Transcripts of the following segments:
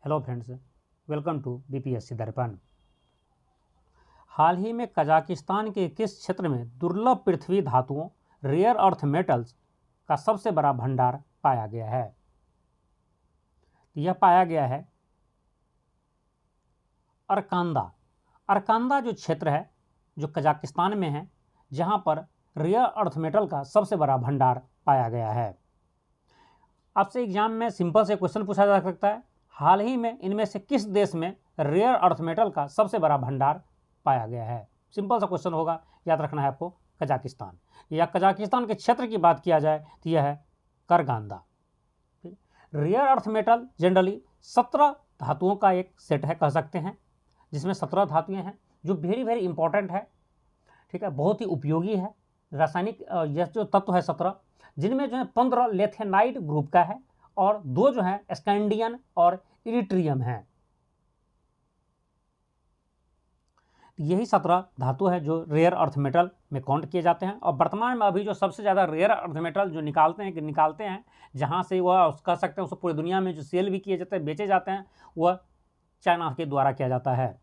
Hello friends, welcome to BPSC Darpan. हाल ही में Kazakhstan के किस क्षेत्र में दुर्लभ पृथ्वी धातुओं रेयर अर्थ मेटल्स का सबसे बड़ा भंडार पाया गया है? यह पाया गया है अरकांदा। अरकांदा जो क्षेत्र है जो कजाकिस्तान में है, जहां पर रेयर अर्थ मेटल का सबसे बड़ा भंडार पाया गया है। आपसे एग्जाम में सिंपल से क्वेश्चन पूछा जा सकता है, हाल ही में इनमें से किस देश में रेयर अर्थ मेटल का सबसे बड़ा भंडार पाया गया है? सिंपल सा क्वेश्चन होगा, याद रखना है आपको, कजाकिस्तान। या कजाकिस्तान के क्षेत्र की बात किया जाए तो यह है करगांदा। रेयर अर्थ मेटल जनरली 17 धातुओं का एक सेट है, कह सकते हैं, जिसमें 17 धातुएं हैं जो वेरी वेरी इंपॉर्टेंट है, ठीक है, बहुत ही उपयोगी है। रासायनिक यह जो तत्व है 17, जिनमें जो है 15 लेथेनाइट ग्रुप का है और 2 जो है स्कैंडियन और इरिट्रियम हैं। यही 17 धातु है जो रेयर अर्थ मेटल में काउंट किए जाते हैं। और वर्तमान में अभी जो सबसे ज़्यादा रेयर अर्थ मेटल जो निकालते हैं जहाँ से वह कह सकते हैं उसको पूरी दुनिया में जो सेल भी किए जाते हैं, बेचे जाते हैं, वह चाइना के द्वारा किया जाता है।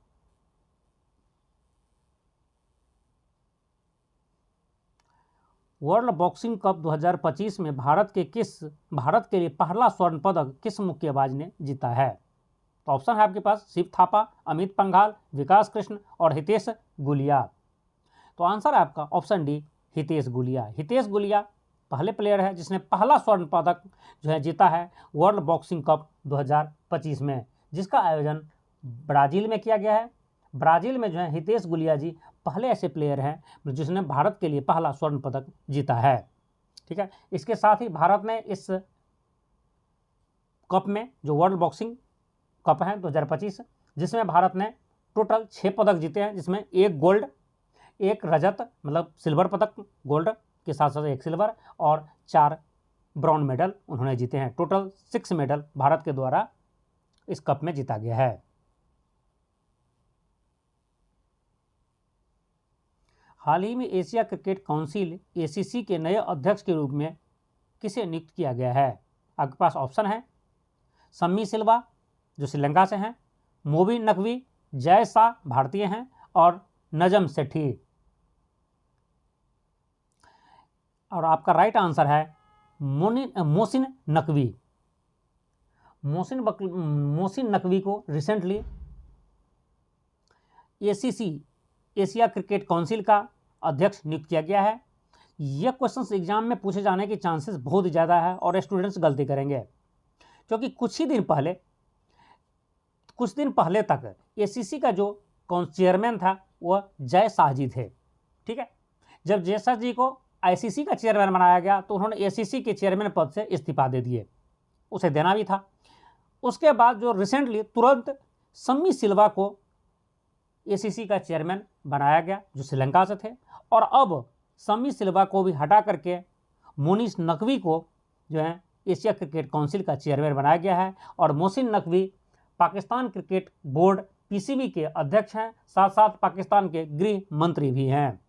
वर्ल्ड बॉक्सिंग कप 2025 में भारत के लिए पहला स्वर्ण पदक किस मुक्केबाज ने जीता है? तो ऑप्शन है आपके पास शिव थापा, अमित पंघाल, विकास कृष्ण और हितेश गुलिया। तो आंसर है आपका ऑप्शन डी, हितेश गुलिया। हितेश गुलिया पहले प्लेयर है जिसने पहला स्वर्ण पदक जो है जीता है वर्ल्ड बॉक्सिंग कप 2025 में, जिसका आयोजन ब्राज़ील में किया गया है। ब्राज़ील में जो है हितेश गुलिया जी पहले ऐसे प्लेयर हैं जिसने भारत के लिए पहला स्वर्ण पदक जीता है। ठीक है, इसके साथ ही भारत ने इस कप में जो वर्ल्ड बॉक्सिंग कप है 2025, जिसमें भारत ने टोटल 6 पदक जीते हैं, जिसमें 1 गोल्ड, 1 रजत मतलब सिल्वर पदक, गोल्ड के साथ साथ 1 सिल्वर और 4 ब्रॉन्ज मेडल उन्होंने जीते हैं। टोटल 6 मेडल भारत के द्वारा इस कप में जीता गया है। हाल ही में एशिया क्रिकेट काउंसिल एसीसी के नए अध्यक्ष के रूप में किसे नियुक्त किया गया है? आपके पास ऑप्शन है सम्मी सिल्वा जो श्रीलंका से हैं, मोबिन नकवी, जय शाह भारतीय हैं और नजम सेठी। और आपका राइट आंसर है मोहसिन नकवी। मोहसिन नकवी को recently ACC Asia cricket council का अध्यक्ष नियुक्त किया गया है। यह क्वेश्चन एग्जाम में पूछे जाने के चांसेस बहुत ही ज़्यादा है और स्टूडेंट्स गलती करेंगे, क्योंकि कुछ दिन पहले तक एसीसी का जो चेयरमैन था वह जय शाह जी थे। ठीक है, जब जय शाह जी को आईसीसी का चेयरमैन बनाया गया तो उन्होंने एसीसी के चेयरमैन पद से इस्तीफा दे दिए, उसे देना भी था। उसके बाद जो रिसेंटली तुरंत सम्मी सिल्वा को एसीसी का चेयरमैन बनाया गया जो श्रीलंका से थे, और अब सम्मी सिल्वा को भी हटा करके मोनिस नकवी को जो है एशिया क्रिकेट काउंसिल का चेयरमैन बनाया गया है। और Mohsin Naqvi Pakistan cricket board PCB के अध्यक्ष हैं, साथ साथ पाकिस्तान के गृह मंत्री भी हैं।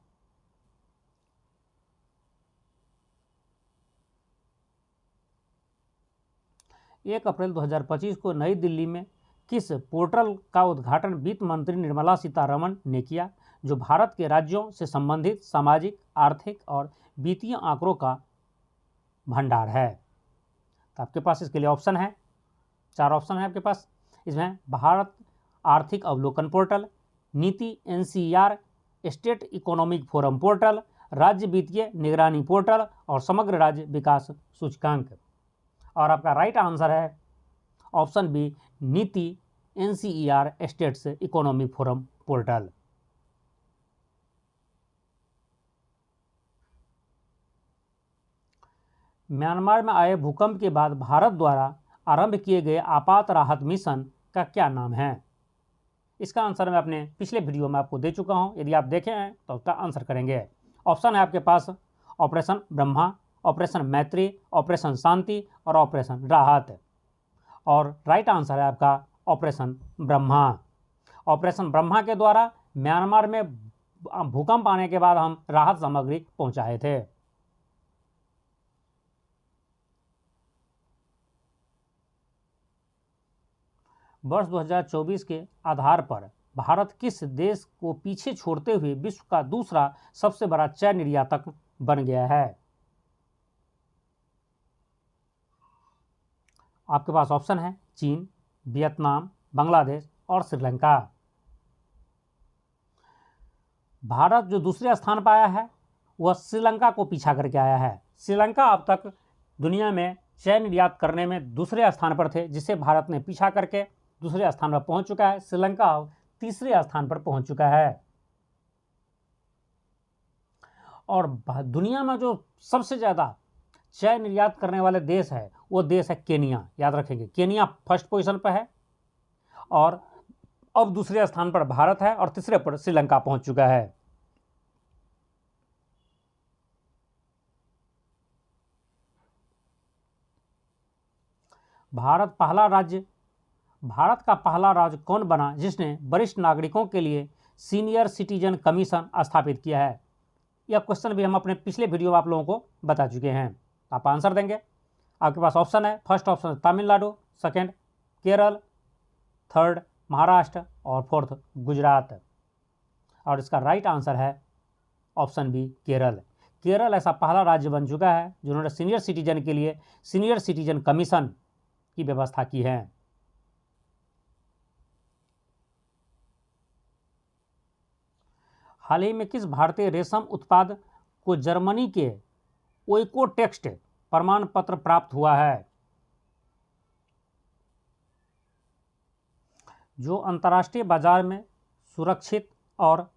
एक अप्रैल 2025 को नई दिल्ली में किस पोर्टल का उद्घाटन वित्त मंत्री निर्मला सीतारमण ने किया, जो भारत के राज्यों से संबंधित सामाजिक, आर्थिक और वित्तीय आंकड़ों का भंडार है? तो आपके पास इसके लिए ऑप्शन है, 4 ऑप्शन है आपके पास। इसमें भारत आर्थिक अवलोकन पोर्टल, नीति एनसीईआर, स्टेट इकोनॉमिक फोरम पोर्टल, राज्य वित्तीय निगरानी पोर्टल और समग्र राज्य विकास सूचकांक। और आपका राइट आंसर है option B, NITI NCER states economic forum portal. Myanmar में आए भूकंप के बाद भारत द्वारा आरंभ किए गए आपात राहत मिशन का क्या नाम है? इसका आंसर मैं अपने पिछले वीडियो में आपको दे चुका हूं, यदि आप देखे हैं तो उसका आंसर करेंगे। ऑप्शन है आपके पास ऑपरेशन ब्रह्मा, ऑपरेशन मैत्री, ऑपरेशन शांति और ऑपरेशन राहत। और राइट आंसर है आपका ऑपरेशन ब्रह्मा। ऑपरेशन ब्रह्मा के द्वारा म्यांमार में भूकंप आने के बाद हम राहत सामग्री पहुंचाए थे। वर्ष 2024 के आधार पर भारत किस देश को पीछे छोड़ते हुए विश्व का दूसरा सबसे बड़ा चाय निर्यातक बन गया है? आपके पास ऑप्शन है चीन, वियतनाम, बांग्लादेश और श्रीलंका। भारत जो दूसरे स्थान पर आया है वह श्रीलंका को पीछा करके आया है। श्रीलंका अब तक दुनिया में चाय निर्यात करने में दूसरे स्थान पर थे, जिसे भारत ने पीछा करके दूसरे स्थान पर पहुंच चुका है। श्रीलंका अब तीसरे स्थान पर पहुंच चुका है। और दुनिया में जो सबसे ज़्यादा चाय निर्यात करने वाले देश है वो देश है केनिया। याद रखेंगे, केनिया फर्स्ट पोजीशन पर है और अब दूसरे स्थान पर भारत है और तीसरे पर श्रीलंका पहुंच चुका है। भारत का पहला राज्य कौन बना जिसने वरिष्ठ नागरिकों के लिए सीनियर सिटीजन कमीशन स्थापित किया है? यह क्वेश्चन भी हम अपने पिछले वीडियो में आप लोगों को बता चुके हैं। आप आंसर देंगे। आपके पास ऑप्शन है, first option Tamil Nadu, second Kerala, third Maharashtra और फोर्थ गुजरात। और इसका राइट आंसर है ऑप्शन बी केरल। केरल ऐसा पहला राज्य बन चुका है जिन्होंने सीनियर सिटीजन के लिए सीनियर सिटीजन कमीशन की व्यवस्था की है। हाल ही में किस भारतीय रेशम उत्पाद को जर्मनी के ओइकोटेक्स्ट प्रमाण पत्र प्राप्त हुआ है? जो अंतर्राष्ट्रीय बाजार में सुरक्षित और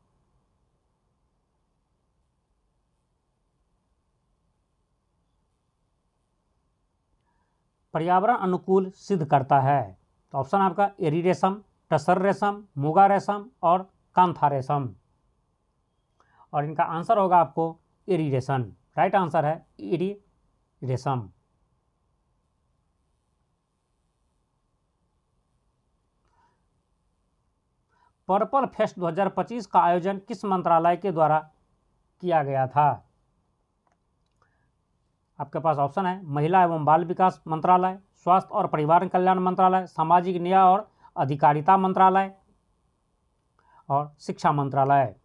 पर्यावरण अनुकूल सिद्ध करता है। तो ऑप्शन आपका एरी रेशम, टसर रेशम, मुगा रेशम और कांथा रेशम। और इनका आंसर होगा आपको एरी रेशम। राइट आंसर है एरी रेशम। पर्पल फेस्ट 2025 का आयोजन किस मंत्रालय के द्वारा किया गया था? आपके पास ऑप्शन है महिला एवं बाल विकास मंत्रालय, स्वास्थ्य और परिवार कल्याण मंत्रालय, सामाजिक न्याय और अधिकारिता मंत्रालय और शिक्षा मंत्रालय।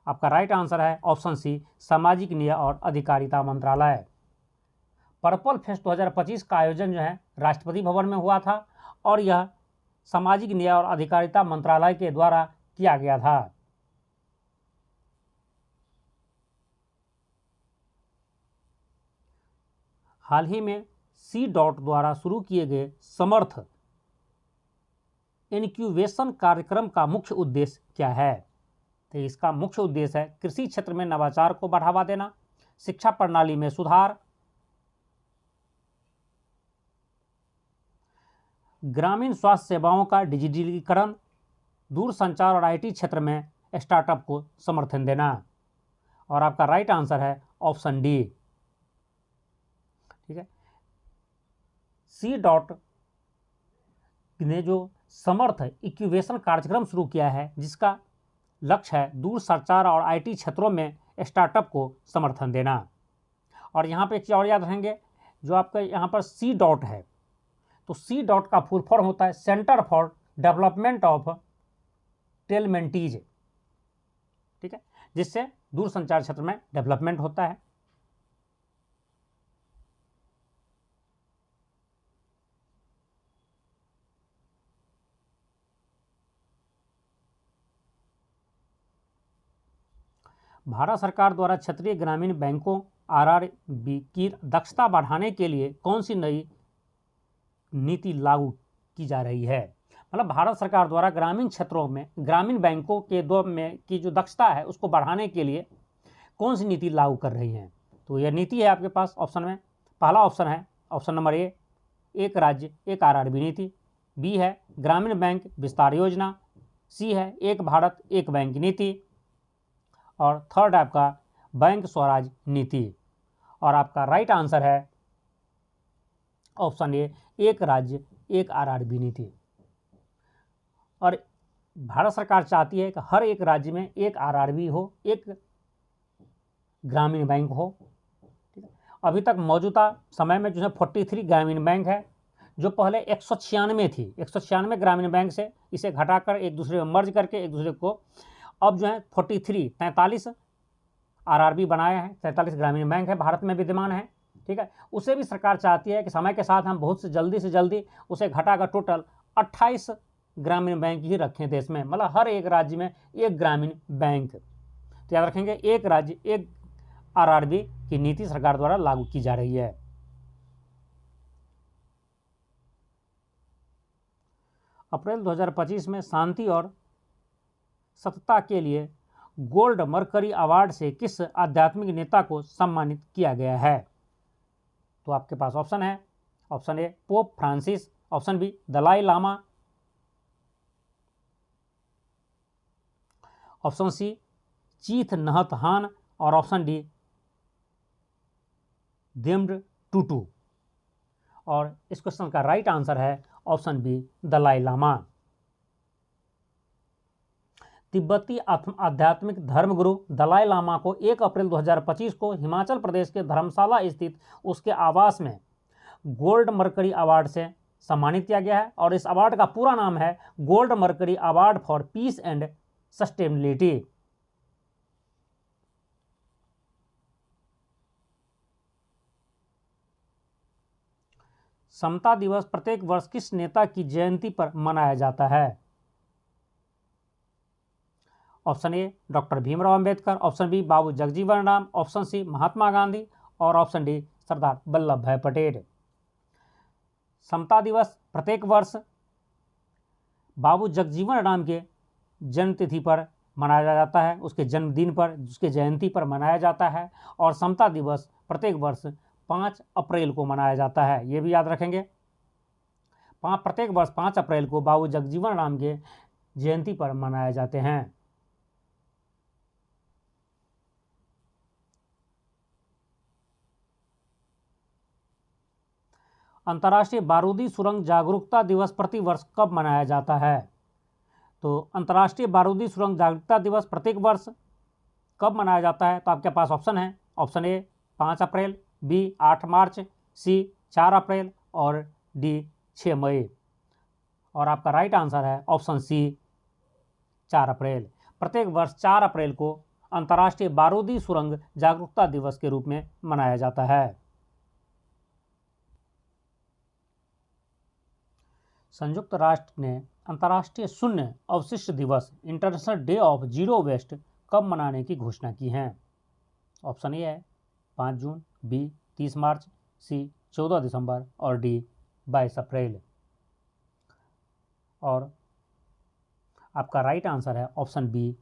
आपका राइट आंसर है ऑप्शन सी सामाजिक न्याय और अधिकारिता मंत्रालय। पर्पल फेस्ट 2025 का आयोजन जो है राष्ट्रपति भवन में हुआ था और यह सामाजिक न्याय और अधिकारिता मंत्रालय के द्वारा किया गया था। हाल ही में सी डॉट द्वारा शुरू किए गए समर्थ इनक्यूबेशन कार्यक्रम का मुख्य उद्देश्य क्या है? तो इसका मुख्य उद्देश्य है कृषि क्षेत्र में नवाचार को बढ़ावा देना, शिक्षा प्रणाली में सुधार, ग्रामीण स्वास्थ्य सेवाओं का डिजिटलीकरण, दूरसंचार और आईटी क्षेत्र में स्टार्टअप को समर्थन देना। और आपका राइट आंसर है ऑप्शन डी। ठीक है, सी डॉट ने जो समर्थ इक्यूबेशन कार्यक्रम शुरू किया है जिसका लक्ष्य है दूरसंचार और आईटी क्षेत्रों में स्टार्टअप को समर्थन देना। और यहाँ पे एक चीज़ और याद रखेंगे, जो आपका यहाँ पर सी डॉट है तो सी डॉट का फुल फॉर्म होता है सेंटर फॉर डेवलपमेंट ऑफ टेलमेंटीज। ठीक है, जिससे दूरसंचार क्षेत्र में डेवलपमेंट होता है। भारत सरकार द्वारा क्षेत्रीय ग्रामीण बैंकों आरआरबी की दक्षता बढ़ाने के लिए कौन सी नई नीति लागू की जा रही है? मतलब भारत सरकार द्वारा ग्रामीण क्षेत्रों में ग्रामीण बैंकों के की जो दक्षता है उसको बढ़ाने के लिए कौन सी नीति लागू कर रही है? तो यह नीति है आपके पास ऑप्शन में, पहला ऑप्शन है ऑप्शन नंबर ए, एक राज्य एक आरआरबी नीति, बी है ग्रामीण बैंक विस्तार योजना, सी है एक भारत एक बैंक नीति और थर्ड आपका बैंक स्वराज नीति। और आपका राइट आंसर है ऑप्शन ए, एक राज्य एक आरआरबी नीति। और भारत सरकार चाहती है कि हर एक राज्य में एक आरआरबी हो, एक ग्रामीण बैंक हो। ठीक है, अभी तक मौजूदा समय में जो है 43 ग्रामीण बैंक है, जो पहले 196 थी, 196 ग्रामीण बैंक से इसे घटाकर एक दूसरे में मर्ज करके एक दूसरे को अब जो है 43 आरआरबी बनाए हैं। 43 ग्रामीण बैंक है, भारत में विद्यमान है, ठीक है। उसे भी सरकार चाहती है कि समय के साथ हम बहुत से जल्दी उसे घटाकर टोटल 28 ग्रामीण बैंक ही रखें देश में, मतलब हर एक राज्य में एक ग्रामीण बैंक। तो याद रखेंगे, एक राज्य एक आरआरबी की नीति सरकार द्वारा लागू की जा रही है। अप्रैल 2025 में शांति और सतता के लिए गोल्ड मरकरी अवार्ड से किस आध्यात्मिक नेता को सम्मानित किया गया है? तो आपके पास ऑप्शन है, option A Pope Francis, option B Dalai Lama, option C चीथ नहत हान और ऑप्शन डी देम्ड टूटू। और इस क्वेश्चन का राइट आंसर है ऑप्शन बी दलाई लामा। तिब्बती आध्यात्मिक धर्मगुरु दलाई लामा को 1 अप्रैल 2025 को हिमाचल प्रदेश के धर्मशाला स्थित उसके आवास में गोल्ड मरकरी अवार्ड से सम्मानित किया गया है और इस अवार्ड का पूरा नाम है Gold Mercury Award for Peace and Sustainability. समता दिवस प्रत्येक वर्ष किस नेता की जयंती पर मनाया जाता है? Option A doctor Bhimrao Ambedkar, option B Babu Jagjivan Ram, option C Mahatma Gandhi और ऑप्शन डी सरदार वल्लभ भाई पटेल। समता दिवस प्रत्येक वर्ष बाबू जगजीवन राम के जन्मतिथि पर मनाया जाता है, उसके जन्मदिन पर, उसके जयंती पर मनाया जाता है। और समता दिवस प्रत्येक वर्ष 5 अप्रैल को मनाया जाता है, ये भी याद रखेंगे। प्रत्येक वर्ष 5 अप्रैल को बाबू जगजीवन राम के जयंती पर मनाए जाते हैं। अंतर्राष्ट्रीय बारूदी सुरंग जागरूकता दिवस प्रतिवर्ष कब मनाया जाता है? तो अंतर्राष्ट्रीय बारूदी सुरंग जागरूकता दिवस प्रत्येक वर्ष कब मनाया जाता है? तो आपके पास ऑप्शन है, ऑप्शन ए 5 अप्रैल, बी 8 मार्च, सी 4 अप्रैल और डी 6 मई। और आपका राइट आंसर है ऑप्शन सी 4 अप्रैल। प्रत्येक वर्ष 4 अप्रैल को अंतर्राष्ट्रीय बारूदी सुरंग जागरूकता दिवस के रूप में मनाया जाता है। संयुक्त राष्ट्र ने अंतर्राष्ट्रीय शून्य अवशिष्ट दिवस international day of zero waste कब मनाने की घोषणा की है? ऑप्शन ए है 5 जून, बी 30 मार्च, सी 14 दिसंबर और डी 22 अप्रैल। और आपका राइट आंसर है ऑप्शन बी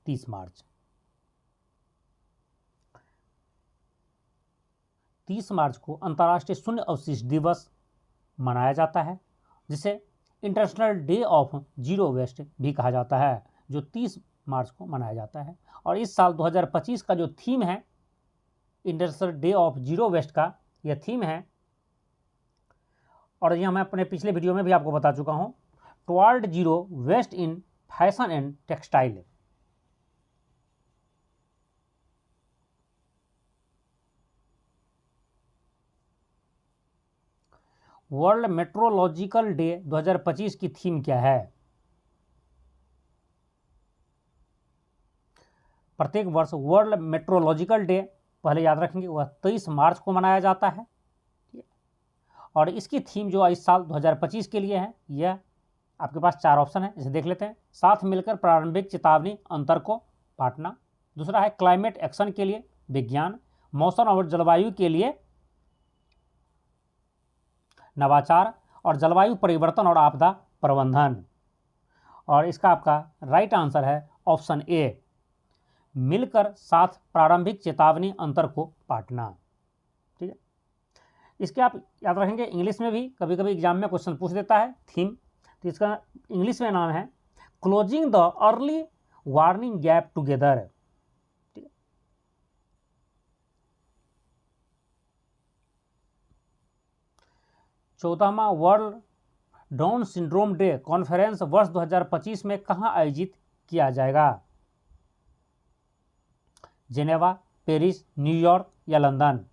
30 मार्च। 30 मार्च को अंतर्राष्ट्रीय शून्य अवशिष्ट दिवस मनाया जाता है, जिसे international day of zero waste भी कहा जाता है, जो 30 मार्च को मनाया जाता है। और इस साल 2025 का जो थीम है international day of zero waste का, यह थीम है, और यह मैं अपने पिछले वीडियो में भी आपको बता चुका हूँ, toward zero waste in fashion and textile. World metrological day 2025 की थीम क्या है? प्रत्येक वर्ष वर्ल्ड मेट्रोलॉजिकल डे, पहले याद रखेंगे, वह 23 मार्च को मनाया जाता है। और इसकी थीम जो इस साल 2025 के लिए है, यह आपके पास 4 ऑप्शन है, इसे देख लेते हैं। साथ मिलकर प्रारंभिक चेतावनी अंतर को बांटना, दूसरा है क्लाइमेट एक्शन के लिए विज्ञान, मौसम और जलवायु के लिए नवाचार, और जलवायु परिवर्तन और आपदा प्रबंधन। और इसका आपका राइट आंसर है ऑप्शन ए, मिलकर साथ प्रारंभिक चेतावनी अंतर को बांटना। ठीक है, इसके आप याद रखेंगे, इंग्लिश में भी कभी कभी एग्जाम में क्वेश्चन पूछ देता है थीम, तो इसका इंग्लिश में नाम है closing the early warning gap together. 14वां world Down syndrome day conference वर्ष 2025 में कहाँ आयोजित किया जाएगा? जेनेवा, पेरिस, न्यूयॉर्क या लंदन?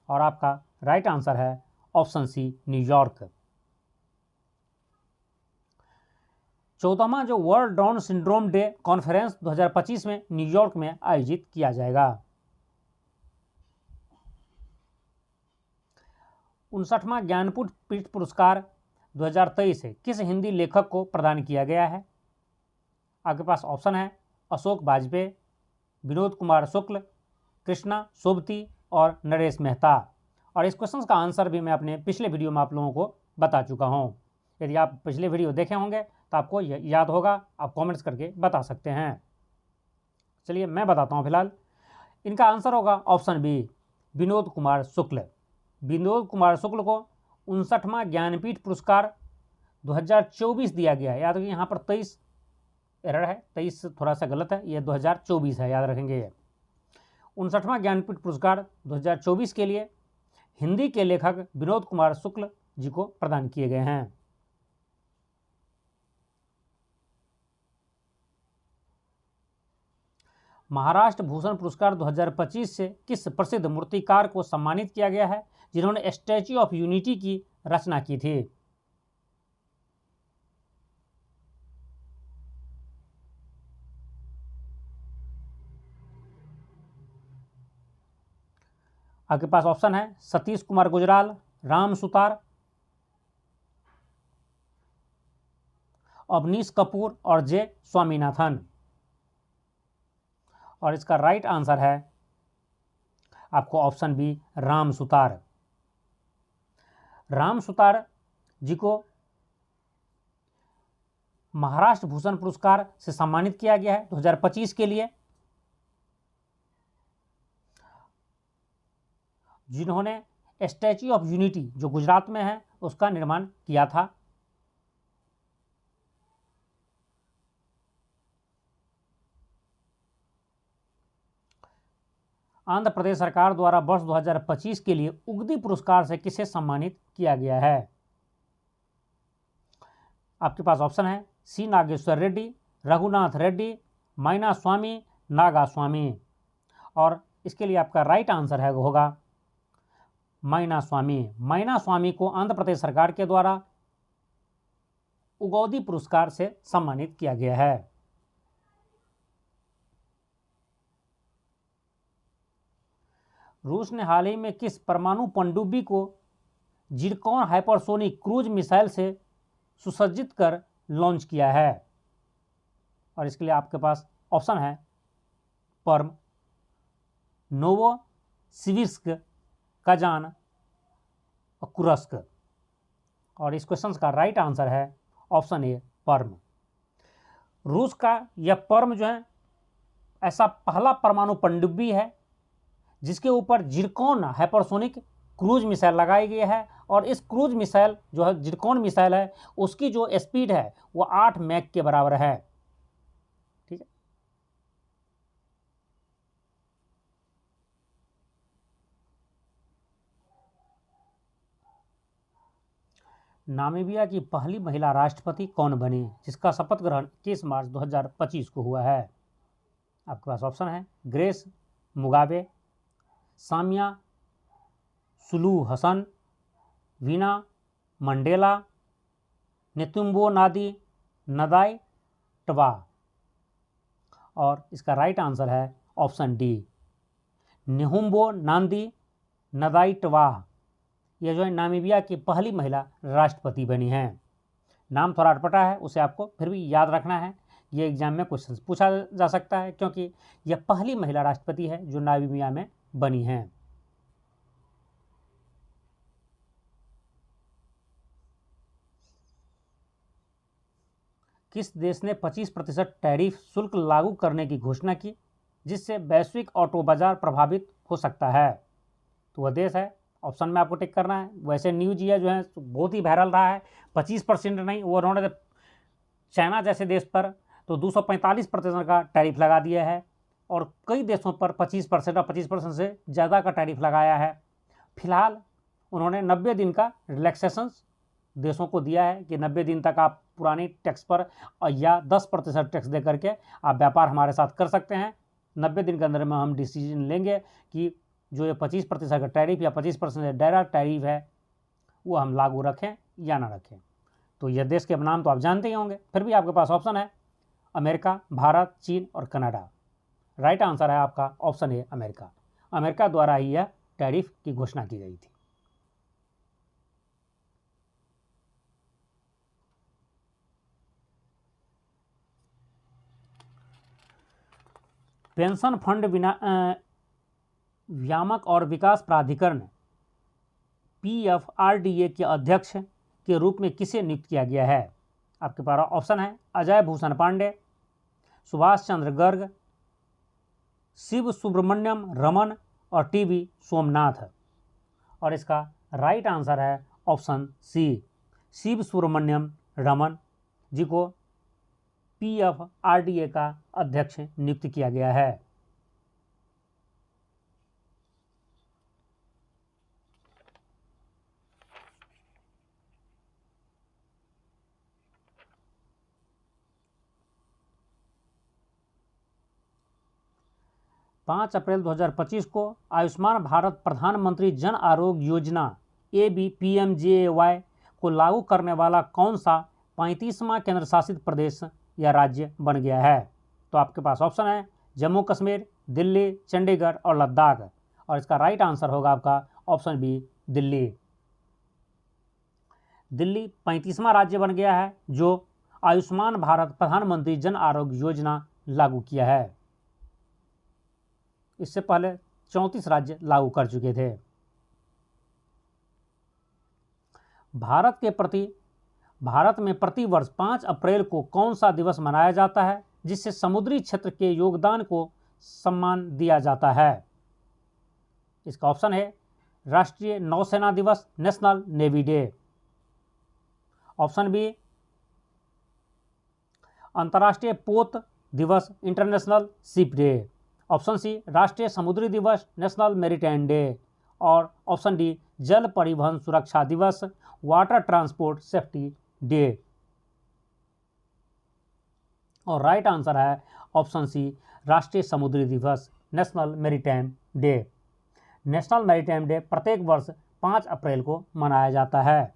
और आपका राइट आंसर है ऑप्शन सी न्यूयॉर्क। 14वां जो world Down syndrome day conference 2025 में न्यूयॉर्क में आयोजित किया जाएगा। 59वां ज्ञानपीठ पुरस्कार 2023 किस हिंदी लेखक को प्रदान किया गया है? आपके पास ऑप्शन है अशोक वाजपेयी, विनोद कुमार शुक्ल, कृष्णा सोबती और नरेश मेहता। और इस क्वेश्चन का आंसर भी मैं अपने पिछले वीडियो में आप लोगों को बता चुका हूँ। यदि आप पिछले वीडियो देखे होंगे तो आपको याद होगा, आप कमेंट्स करके बता सकते हैं। चलिए मैं बताता हूँ। फिलहाल इनका आंसर होगा ऑप्शन बी, विनोद कुमार शुक्ल। विनोद कुमार शुक्ल को 59वां ज्ञानपीठ पुरस्कार 2024 दिया गया है। याद रखिए, यहाँ पर 23 एरर है, 23 थोड़ा सा गलत है, ये 2024 है, याद रखेंगे। ये 59वां ज्ञानपीठ पुरस्कार 2024 के लिए हिंदी के लेखक विनोद कुमार शुक्ल जी को प्रदान किए गए हैं। महाराष्ट्र भूषण पुरस्कार 2025 से किस प्रसिद्ध मूर्तिकार को सम्मानित किया गया है जिन्होंने स्टैच्यू ऑफ यूनिटी की रचना की थी? आपके पास ऑप्शन है सतीश कुमार गुजराल, राम सुतार, अवनीश कपूर और जे स्वामीनाथन। और इसका राइट आंसर है आपको ऑप्शन बी, राम सुतार। राम सुतार जी को महाराष्ट्र भूषण पुरस्कार से सम्मानित किया गया है 2025 के लिए, जिन्होंने स्टैच्यू ऑफ यूनिटी जो गुजरात में है उसका निर्माण किया था। आंध्र प्रदेश सरकार द्वारा वर्ष 2025 के लिए उगदी पुरस्कार से किसे सम्मानित किया गया है? आपके पास ऑप्शन है सी नागेश्वर रेड्डी, रघुनाथ रेड्डी, माइना स्वामी, नागा स्वामी। और इसके लिए आपका राइट आंसर है होगा माइना स्वामी। माइना स्वामी को आंध्र प्रदेश सरकार के द्वारा उगौदी पुरस्कार से सम्मानित किया गया है। रूस ने हाल ही में किस परमाणु पनडुब्बी को जिरकॉन हाइपरसोनिक क्रूज मिसाइल से सुसज्जित कर लॉन्च किया है? और इसके लिए आपके पास ऑप्शन है पर्म, नोवोसिविर्स्क, कजान और कुर्स्क। और इस क्वेश्चन का राइट आंसर है ऑप्शन ए, पर्म। रूस का यह पर्म जो है ऐसा पहला परमाणु पनडुब्बी है जिसके ऊपर जिरकॉन हाइपरसोनिक क्रूज मिसाइल लगाई गई है। और इस क्रूज मिसाइल जो है जिरकॉन मिसाइल है उसकी जो स्पीड है वो 8 मैक के बराबर है। ठीक है। नामीबिया की पहली महिला राष्ट्रपति कौन बनी जिसका शपथ ग्रहण 21 मार्च 2025 को हुआ है? आपके पास ऑप्शन है grace Mugabe, Samia Sulu Hasan, Veena Mandela, नेतुम्बो नादी नदाई टबा। और इसका राइट आंसर है ऑप्शन डी, नेहुम्बो नांदी नदाई टबा। ये जो है नामीबिया की पहली महिला राष्ट्रपति बनी हैं। नाम थोड़ा अटपटा है, उसे आपको फिर भी याद रखना है, ये एग्जाम में क्वेश्चन पूछा जा सकता है क्योंकि यह पहली महिला राष्ट्रपति है जो नामीबिया में बनी हैं। किस देश ने 25% टैरिफ शुल्क लागू करने की घोषणा की जिससे वैश्विक ऑटो बाजार प्रभावित हो सकता है? तो वह देश है, ऑप्शन में आपको टिक करना है। वैसे न्यूज ये जो है बहुत ही वायरल रहा है। 25% नहीं, वो उन्होंने चाइना जैसे देश पर तो 245% का टैरिफ लगा दिया है और कई देशों पर 25% और 25% से ज़्यादा का टैरिफ लगाया है। फिलहाल उन्होंने 90 दिन का रिलैक्सेशन देशों को दिया है कि 90 दिन तक आप पुरानी टैक्स पर या 10% टैक्स दे करके आप व्यापार हमारे साथ कर सकते हैं। 90 दिन के अंदर में हम डिसीजन लेंगे कि जो ये 25% का टैरिफ या 25% डायरेक्ट टैरिफ है वो हम लागू रखें या ना रखें। तो यह देश के नाम तो आप जानते ही होंगे, फिर भी आपके पास ऑप्शन है अमेरिका, भारत, चीन और कनाडा। राइट आंसर है आपका ऑप्शन ए अमेरिका। अमेरिका द्वारा ही यह टैरिफ की घोषणा की गई थी। पेंशन फंड विनियामक और विकास प्राधिकरण PFRDA के अध्यक्ष के रूप में किसे नियुक्त किया गया है? आपके पास ऑप्शन है अजय भूषण पांडे, सुभाष चंद्र गर्ग, शिव सुब्रमण्यम रमन और TB सोमनाथ। और इसका राइट आंसर है ऑप्शन सी, शिव सुब्रमण्यम रमन जी को PFRDA का अध्यक्ष नियुक्त किया गया है। पाँच अप्रैल 2025 को आयुष्मान भारत प्रधानमंत्री जन आरोग्य योजना ABPMJAY को लागू करने वाला कौन सा 35वां केंद्र शासित प्रदेश या राज्य बन गया है? तो आपके पास ऑप्शन है जम्मू कश्मीर, दिल्ली, चंडीगढ़ और लद्दाख। और इसका राइट आंसर होगा आपका ऑप्शन बी, दिल्ली। दिल्ली 35वां राज्य बन गया है जो आयुष्मान भारत प्रधानमंत्री जन आरोग्य योजना लागू किया है। इससे पहले 34 राज्य लागू कर चुके थे। भारत में प्रतिवर्ष 5 अप्रैल को कौन सा दिवस मनाया जाता है जिससे समुद्री क्षेत्र के योगदान को सम्मान दिया जाता है? इसका ऑप्शन है राष्ट्रीय नौसेना दिवस, national navy day. Option B अंतर्राष्ट्रीय पोत दिवस, international ship day. Option C राष्ट्रीय समुद्री दिवस, नेशनल मैरीटाइम डे। और ऑप्शन डी जल परिवहन सुरक्षा दिवस, वाटर ट्रांसपोर्ट सेफ्टी डे। और राइट आंसर है ऑप्शन सी राष्ट्रीय समुद्री दिवस, national maritime day. National maritime day प्रत्येक वर्ष 5 अप्रैल को मनाया जाता है।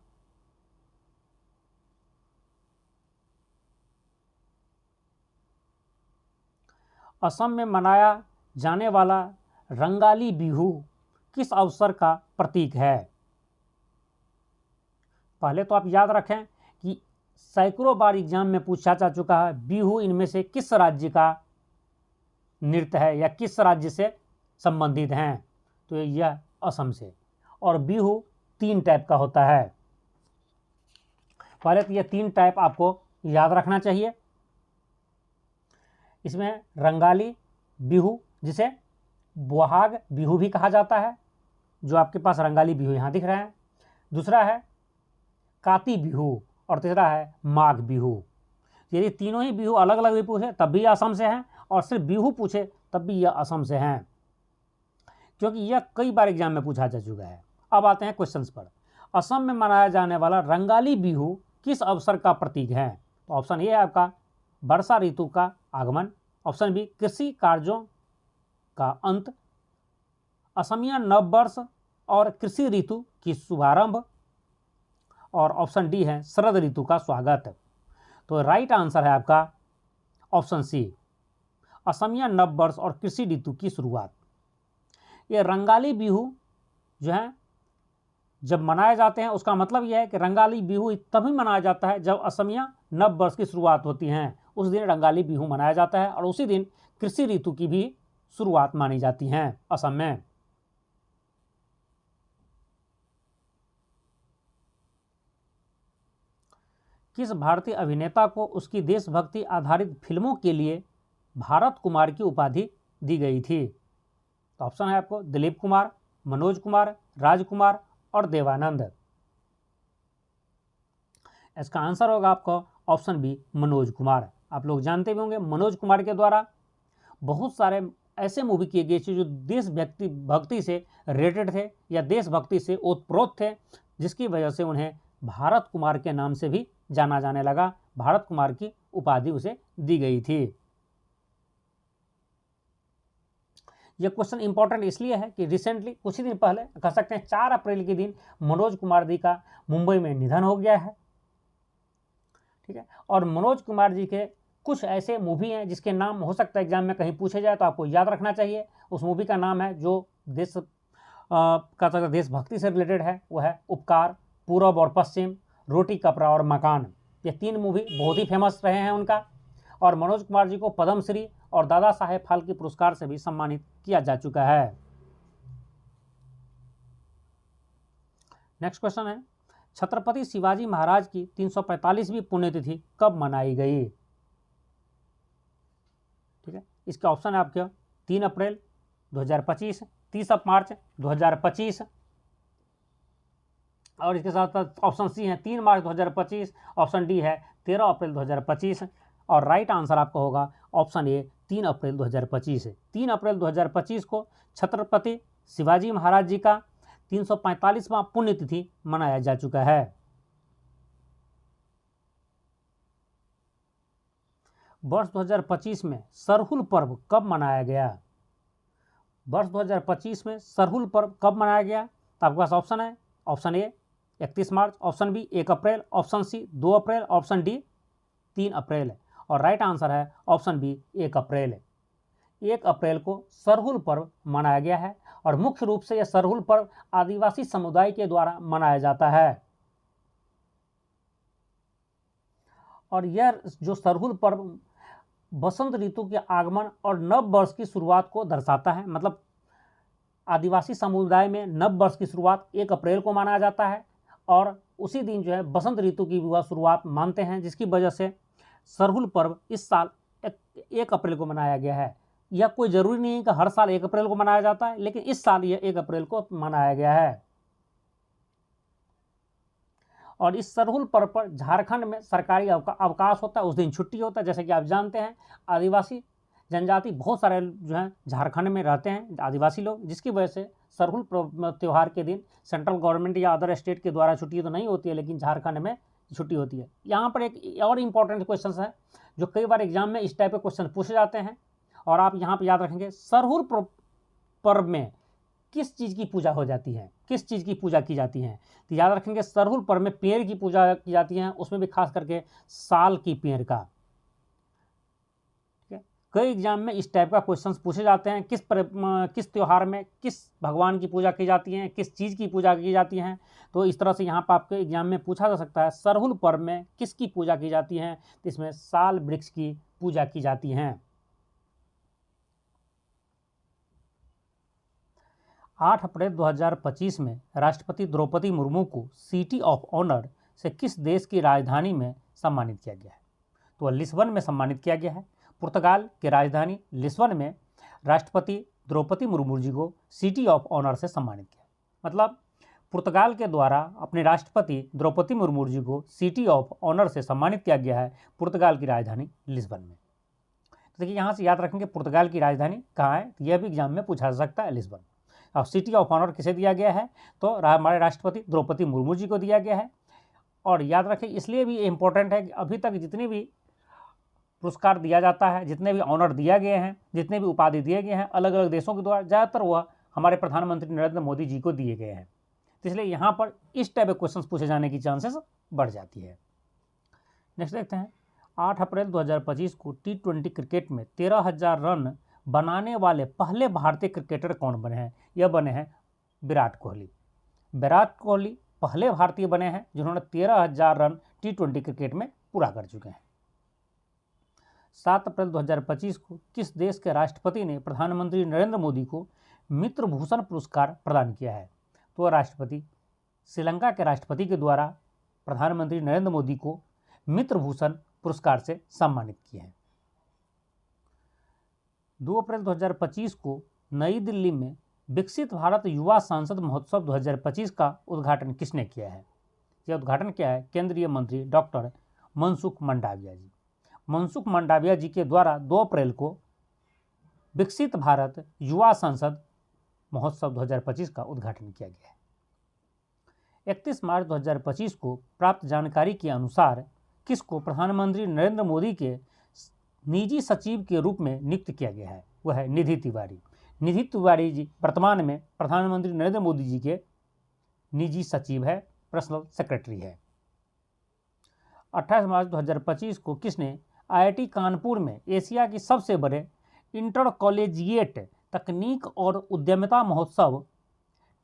असम में मनाया जाने वाला रंगाली बिहू किस अवसर का प्रतीक है? पहले तो आप याद रखें कि सैकड़ों बार एग्जाम में पूछा जा चुका है बिहू इनमें से किस राज्य का नृत्य है या किस राज्य से संबंधित हैं। तो यह असम से। और बिहू 3 टाइप का होता है। पहले तो यह 3 टाइप आपको याद रखना चाहिए। इसमें रंगाली बिहू जिसे बोहाग बिहू भी कहा जाता है, जो आपके पास रंगाली बिहू यहाँ दिख रहा है। दूसरा है काती बिहू और तीसरा है माघ बिहू। यदि तीनों ही बिहू अलग अलग भी पूछे तब भी असम से हैं और सिर्फ बिहू पूछे तब भी यह असम से हैं, क्योंकि यह कई बार एग्जाम में पूछा जा चुका है। अब आते हैं क्वेश्चंस पर। असम में मनाया जाने वाला रंगाली बिहू किस अवसर का प्रतीक है? तो ऑप्शन ए है आपका वर्षा ऋतु का आगमन। ऑप्शन बी कृषि कार्यों का अंत, असमिया नव वर्ष और कृषि ऋतु की शुभारंभ। और ऑप्शन डी है शरद ऋतु का स्वागत। तो राइट आंसर है आपका ऑप्शन सी, असमिया नव वर्ष और कृषि ऋतु की शुरुआत। ये रंगाली बिहू जो है जब मनाए जाते हैं उसका मतलब यह है कि रंगाली बिहू तभी मनाया जाता है जब असमिया नव वर्ष की शुरुआत होती है, उस दिन रंगाली बिहू मनाया जाता है और उसी दिन कृषि ऋतु की भी शुरुआत मानी जाती है असम में। किस भारतीय अभिनेता को उसकी देशभक्ति आधारित फिल्मों के लिए भारत कुमार की उपाधि दी गई थी? तो ऑप्शन है आपको दिलीप कुमार, मनोज कुमार, राजकुमार और देवानंद। इसका आंसर होगा आपको ऑप्शन बी मनोज कुमार। आप लोग जानते भी होंगे मनोज कुमार के द्वारा बहुत सारे ऐसे मूवी किए गए थे जो देशभक्ति से रिलेटेड थे या देशभक्ति से ओतप्रोत थे, जिसकी वजह से उन्हें भारत कुमार के नाम से भी जाना जाने लगा। भारत कुमार की उपाधि उसे दी गई थी। यह क्वेश्चन इंपॉर्टेंट इसलिए है कि रिसेंटली कुछ ही दिन पहले कह सकते हैं 4 अप्रैल के दिन मनोज कुमार जी का मुंबई में निधन हो गया है। ठीक है। और मनोज कुमार जी के कुछ ऐसे मूवी हैं जिसके नाम हो सकता है एग्जाम में कहीं पूछे जाए तो आपको याद रखना चाहिए। उस मूवी का नाम है जो देशभक्ति से रिलेटेड है, वो है उपकार, पूरब और पश्चिम, रोटी कपड़ा और मकान। ये 3 मूवी बहुत ही फेमस रहे हैं उनका। और मनोज कुमार जी को पद्मश्री और दादा साहेब फाल्के पुरस्कार से भी सम्मानित किया जा चुका है। नेक्स्ट क्वेश्चन है, छत्रपति शिवाजी महाराज की 345वीं पुण्यतिथि कब मनाई गई? ठीक है, इसका ऑप्शन है आपके 3 अप्रैल 2025, 30 मार्च 2025, और इसके साथ साथ ऑप्शन सी है 3 मार्च 2025, ऑप्शन डी है 13 अप्रैल 2025, और राइट आंसर आपका होगा ऑप्शन ए 3 अप्रैल 2025 है। 3 अप्रैल 2025 को छत्रपति शिवाजी महाराज जी का 345वां पुण्यतिथि मनाया जा चुका है। वर्ष 2025 में सरहुल पर्व कब मनाया गया? वर्ष 2025 में सरहुल पर्व कब मनाया गया? तो आपके पास ऑप्शन है, ऑप्शन ए 31 मार्च, ऑप्शन बी 1 अप्रैल, ऑप्शन सी 2 अप्रैल, ऑप्शन डी 3 अप्रैल है। और राइट आंसर है ऑप्शन बी 1 अप्रैल है। 1 अप्रैल को सरहुल पर्व मनाया गया है और मुख्य रूप से यह सरहुल पर्व आदिवासी समुदाय के द्वारा मनाया जाता है। और यह जो सरहुल पर्व बसंत ऋतु के आगमन और नव वर्ष की शुरुआत को दर्शाता है। मतलब आदिवासी समुदाय में नव वर्ष की शुरुआत 1 अप्रैल को माना जाता है और उसी दिन जो है बसंत ऋतु की वह शुरुआत मानते हैं, जिसकी वजह से सरहुल पर्व इस साल 1 अप्रैल को मनाया गया है। यह कोई ज़रूरी नहीं है कि हर साल 1 अप्रैल को मनाया जाता है, लेकिन इस साल यह 1 अप्रैल को मनाया गया है। और इस सरहुल पर्व पर झारखंड में सरकारी अवकाश होता है, उस दिन छुट्टी होता है। जैसे कि आप जानते हैं आदिवासी जनजाति बहुत सारे जो हैं झारखंड में रहते हैं, आदिवासी लोग, जिसकी वजह से सरहुल त्यौहार के दिन सेंट्रल गवर्नमेंट या अदर स्टेट के द्वारा छुट्टी तो नहीं होती है, लेकिन झारखंड में छुट्टी होती है। यहाँ पर एक और इम्पॉर्टेंट क्वेश्चन है जो कई बार एग्जाम में इस टाइप के क्वेश्चन पूछे जाते हैं, और आप यहाँ पर याद रखेंगे सरहुल पर्व में किस चीज़ की पूजा हो जाती है, किस चीज़ की पूजा की जाती है। तो याद रखेंगे सरहुल पर्व में पेड़ की पूजा की जाती है, उसमें भी खास करके साल की पेड़ का। ठीक है, कई एग्जाम में इस टाइप का क्वेश्चन पूछे जाते हैं, किस त्यौहार में किस भगवान की पूजा की जाती है, किस चीज़ की पूजा की जाती है। तो इस तरह से यहाँ पर आपके एग्जाम में पूछा जा सकता है सरहुल पर्व में किसकी पूजा की जाती है, तो इसमें साल वृक्ष की पूजा की जाती है। 8 अप्रैल 2025 में राष्ट्रपति द्रौपदी मुर्मू को सिटी ऑफ ऑनर से किस देश की राजधानी में सम्मानित किया गया है? तो लिस्बन में सम्मानित किया गया है। पुर्तगाल की राजधानी लिस्बन में राष्ट्रपति द्रौपदी मुर्मू जी को सिटी ऑफ ऑनर से सम्मानित किया। मतलब पुर्तगाल के द्वारा अपने राष्ट्रपति द्रौपदी मुर्मू जी को सिटी ऑफ ऑनर से सम्मानित किया गया है पुर्तगाल की राजधानी लिस्बन में। तो देखिए यहाँ से याद रखेंगे पुर्तगाल की राजधानी कहाँ है, यह भी एग्जाम में पूछा जा सकता है, लिस्बन। और सिटी ऑफ ऑनर किसे दिया गया है, तो हमारे राष्ट्रपति द्रौपदी मुर्मू जी को दिया गया है। और याद रखें इसलिए भी इम्पोर्टेंट है कि अभी तक जितने भी पुरस्कार दिया जाता है, जितने भी ऑनर दिए गए हैं, जितने भी उपाधि दिए गए हैं अलग अलग देशों के द्वारा, ज़्यादातर वह हमारे प्रधानमंत्री नरेंद्र मोदी जी को दिए गए हैं। तो इसलिए यहाँ पर इस टाइप के क्वेश्चन पूछे जाने की चांसेस बढ़ जाती है। नेक्स्ट देखते हैं, 8 अप्रैल 2025 को T20 क्रिकेट में 13,000 रन बनाने वाले पहले भारतीय क्रिकेटर कौन बने हैं? यह बने हैं विराट कोहली। विराट कोहली पहले भारतीय बने हैं जिन्होंने 13,000 रन T20 क्रिकेट में पूरा कर चुके हैं। 7 अप्रैल 2025 को किस देश के राष्ट्रपति ने प्रधानमंत्री नरेंद्र मोदी को मित्र भूषण पुरस्कार प्रदान किया है? तो राष्ट्रपति श्रीलंका के राष्ट्रपति के द्वारा प्रधानमंत्री नरेंद्र मोदी को मित्र भूषण पुरस्कार से सम्मानित किया है। 2 अप्रैल 2025 को नई दिल्ली में विकसित भारत युवा सांसद महोत्सव 2025 का उद्घाटन किसने किया है? यह उद्घाटन किया है केंद्रीय मंत्री डॉक्टर मनसुख मंडाविया जी। मनसुख मंडाविया जी के द्वारा 2 अप्रैल को विकसित भारत युवा सांसद महोत्सव 2025 का उद्घाटन किया गया है। 31 मार्च 2025 को प्राप्त जानकारी के अनुसार किसको प्रधानमंत्री नरेंद्र मोदी के निजी सचिव के रूप में नियुक्त किया गया है? वह है निधि तिवारी। निधि तिवारी जी वर्तमान में प्रधानमंत्री नरेंद्र मोदी जी के निजी सचिव है, पर्सनल सेक्रेटरी है। 28 मार्च 2025 को किसने IIT कानपुर में एशिया की सबसे बड़े इंटर कॉलेजिएट तकनीक और उद्यमिता महोत्सव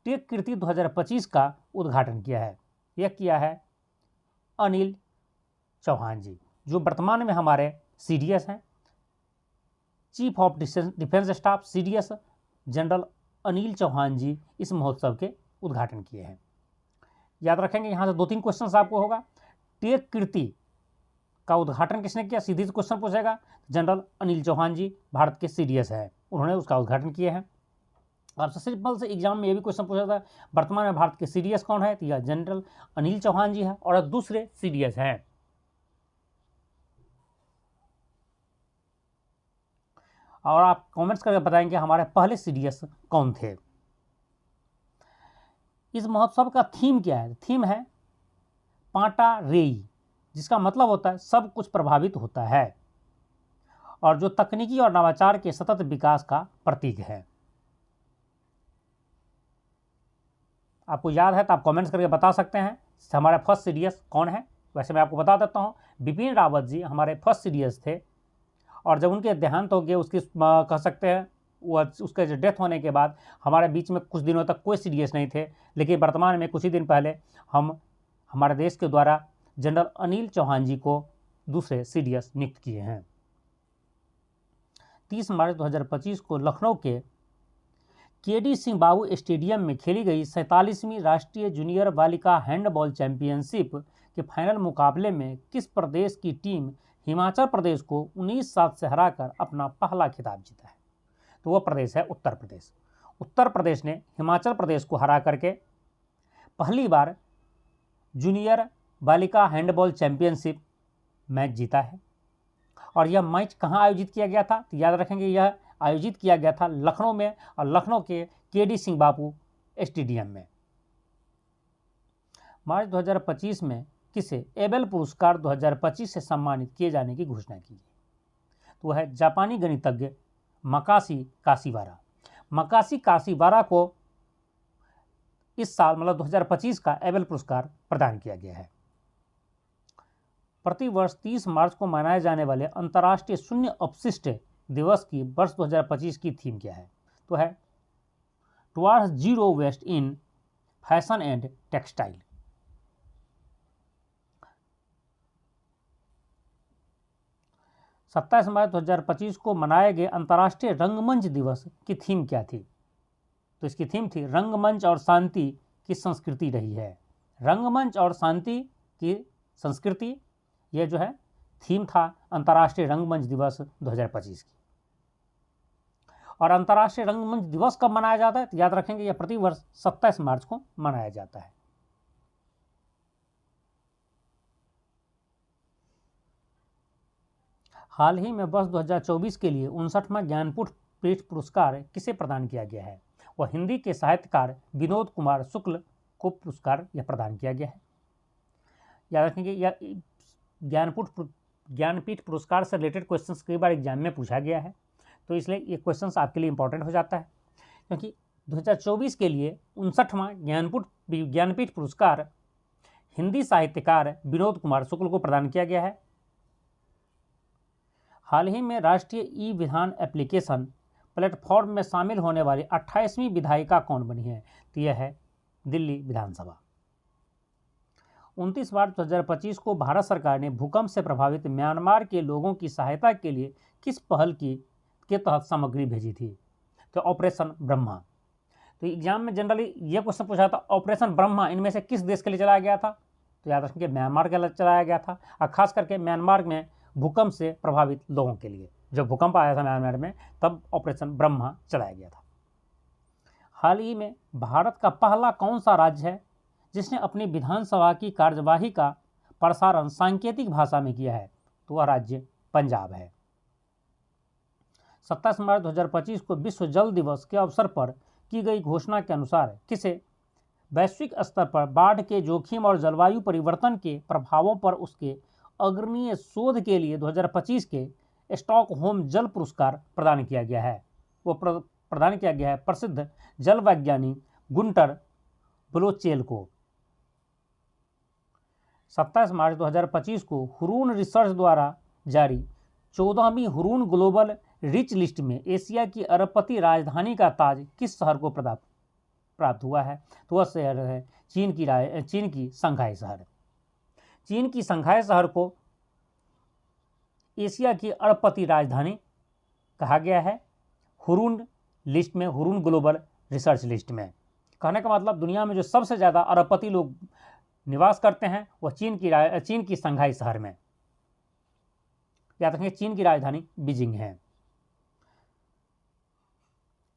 टेक कीर्ति 2025 का उद्घाटन किया है? यह किया है अनिल चौहान जी, जो वर्तमान में हमारे CDS हैं, chief of defence staff CDS general Anil Chauhan ji इस महोत्सव के उद्घाटन किए हैं। याद रखेंगे, यहाँ से 2-3 क्वेश्चन आपको होगा। टेक कीर्ति का उद्घाटन किसने किया? सीधी क्वेश्चन पूछेगा। जनरल अनिल चौहान जी भारत के CDS है, उन्होंने उसका उद्घाटन किए हैं। आपसे सिंपल से एग्जाम में ये भी क्वेश्चन पूछा था, वर्तमान में भारत के CDS कौन है? तो यह जनरल अनिल चौहान जी है और दूसरे CDS हैं। और आप कमेंट्स करके बताएंगे हमारे पहले CDS कौन थे। इस महोत्सव का थीम क्या है? थीम है पाटा रेई, जिसका मतलब होता है सब कुछ प्रभावित होता है, और जो तकनीकी और नवाचार के सतत विकास का प्रतीक है। आपको याद है तो आप कमेंट्स करके बता सकते हैं हमारे फर्स्ट CDS कौन है। वैसे मैं आपको बता देता हूं, बिपिन रावत जी हमारे फर्स्ट CDS थे, और जब उनके देहांत हो गए, उसकी कह सकते हैं उसके डेथ होने के बाद हमारे बीच में कुछ दिनों तक कोई CDS नहीं थे। लेकिन वर्तमान में कुछ ही दिन पहले हमारे देश के द्वारा जनरल अनिल चौहान जी को दूसरे CDS नियुक्त किए हैं। 30 मार्च 2025 को लखनऊ के KD सिंह बाबू स्टेडियम में खेली गई 47वीं राष्ट्रीय जूनियर बालिका हैंडबॉल चैंपियनशिप के फाइनल मुकाबले में किस प्रदेश की टीम हिमाचल प्रदेश को 19-7 से हराकर अपना पहला खिताब जीता है? तो वह प्रदेश है उत्तर प्रदेश। उत्तर प्रदेश ने हिमाचल प्रदेश को हरा करके पहली बार जूनियर बालिका हैंडबॉल चैंपियनशिप मैच जीता है। और यह मैच कहाँ आयोजित किया गया था? तो याद रखेंगे, यह आयोजित किया गया था लखनऊ में, और लखनऊ के KD सिंह बाबू स्टेडियम में। मार्च 2025 में किसे एबेल पुरस्कार 2025 से सम्मानित किए जाने की घोषणा की गई? तो वह है जापानी गणितज्ञ मकाशी काशीवारा। मकाशी काशीवारा को इस साल मतलब 2025 का एबेल पुरस्कार प्रदान किया गया है। प्रतिवर्ष 30 मार्च को मनाए जाने वाले अंतर्राष्ट्रीय शून्य अपशिष्ट दिवस की वर्ष 2025 की थीम क्या है? तो है towards zero waste in fashion and textile. सत्ताईस मार्च 2025 को मनाए गए अंतर्राष्ट्रीय रंगमंच दिवस की थीम क्या थी? तो इसकी थीम थी रंगमंच और शांति की संस्कृति रही है। रंगमंच और शांति की संस्कृति, यह जो है थीम था अंतर्राष्ट्रीय रंगमंच दिवस 2025 की। और अंतर्राष्ट्रीय रंगमंच दिवस कब मनाया जाता है? तो याद रखेंगे, यह प्रतिवर्ष 27 मार्च को मनाया जाता है। हाल ही में वर्ष 2024 के लिए 59वां ज्ञानपीठ पुरस्कार किसे प्रदान किया गया है? वह हिंदी के साहित्यकार विनोद कुमार शुक्ल को पुरस्कार यह प्रदान किया गया है। याद रखेंगे, यह ज्ञानपीठ पुरस्कार से रिलेटेड क्वेश्चंस कई बार एग्जाम में पूछा गया है, तो इसलिए ये क्वेश्चंस आपके लिए इंपॉर्टेंट हो जाता है, क्योंकि 2024 के लिए 59वां ज्ञानपीठ पुरस्कार हिंदी साहित्यकार विनोद कुमार शुक्ल को प्रदान किया गया है। हाल ही में राष्ट्रीय ई-विधान एप्लीकेशन प्लेटफॉर्म में शामिल होने वाली 28वीं विधायिका कौन बनी है? तो यह है दिल्ली विधानसभा। 29 मार्च 2025 को भारत सरकार ने भूकंप से प्रभावित म्यांमार के लोगों की सहायता के लिए किस पहल के तहत सामग्री भेजी थी? तो ऑपरेशन ब्रह्मा। तो एग्जाम में जनरली यह क्वेश्चन पूछा था, ऑपरेशन ब्रह्मा इनमें से किस देश के लिए चलाया गया था? तो याद रखेंगे, म्यांमार के लिए चलाया गया था, और खास करके म्यांमार में भूकंप से प्रभावित लोगों के लिए। जब भूकंप आया था म्यांमार में, तब ऑपरेशन ब्रह्मा चलाया गया था। हाल ही में भारत का पहला कौन सा राज्य है जिसने अपनी विधानसभा की कार्यवाही का प्रसारण सांकेतिक भाषा में किया है? तो वह राज्य पंजाब है। 27 मार्च 2025 को विश्व जल दिवस के अवसर पर की गई घोषणा के अनुसार किसे वैश्विक स्तर पर बाढ़ के जोखिम और जलवायु परिवर्तन के प्रभावों पर उसके अग्रणीय शोध के लिए 2025 के स्टॉकहोम जल पुरस्कार प्रदान किया गया है? वो प्रदान किया गया है प्रसिद्ध जल वैज्ञानिक गुंटर ब्लोचेल को। 27 मार्च 2025 को हुरून रिसर्च द्वारा जारी 14वीं हुरून ग्लोबल रिच लिस्ट में एशिया की अरबपति राजधानी का ताज किस शहर को प्राप्त हुआ है? तो वह शहर है चीन की शंघाई शहर। चीन की शंघाई शहर को एशिया की अरबपति राजधानी कहा गया है हुरून लिस्ट में, हुरून ग्लोबल रिसर्च लिस्ट में। कहने का मतलब दुनिया में जो सबसे ज़्यादा अरबपति लोग निवास करते हैं वह चीन की शंघाई शहर में। याद रखेंगे चीन की राजधानी बीजिंग है।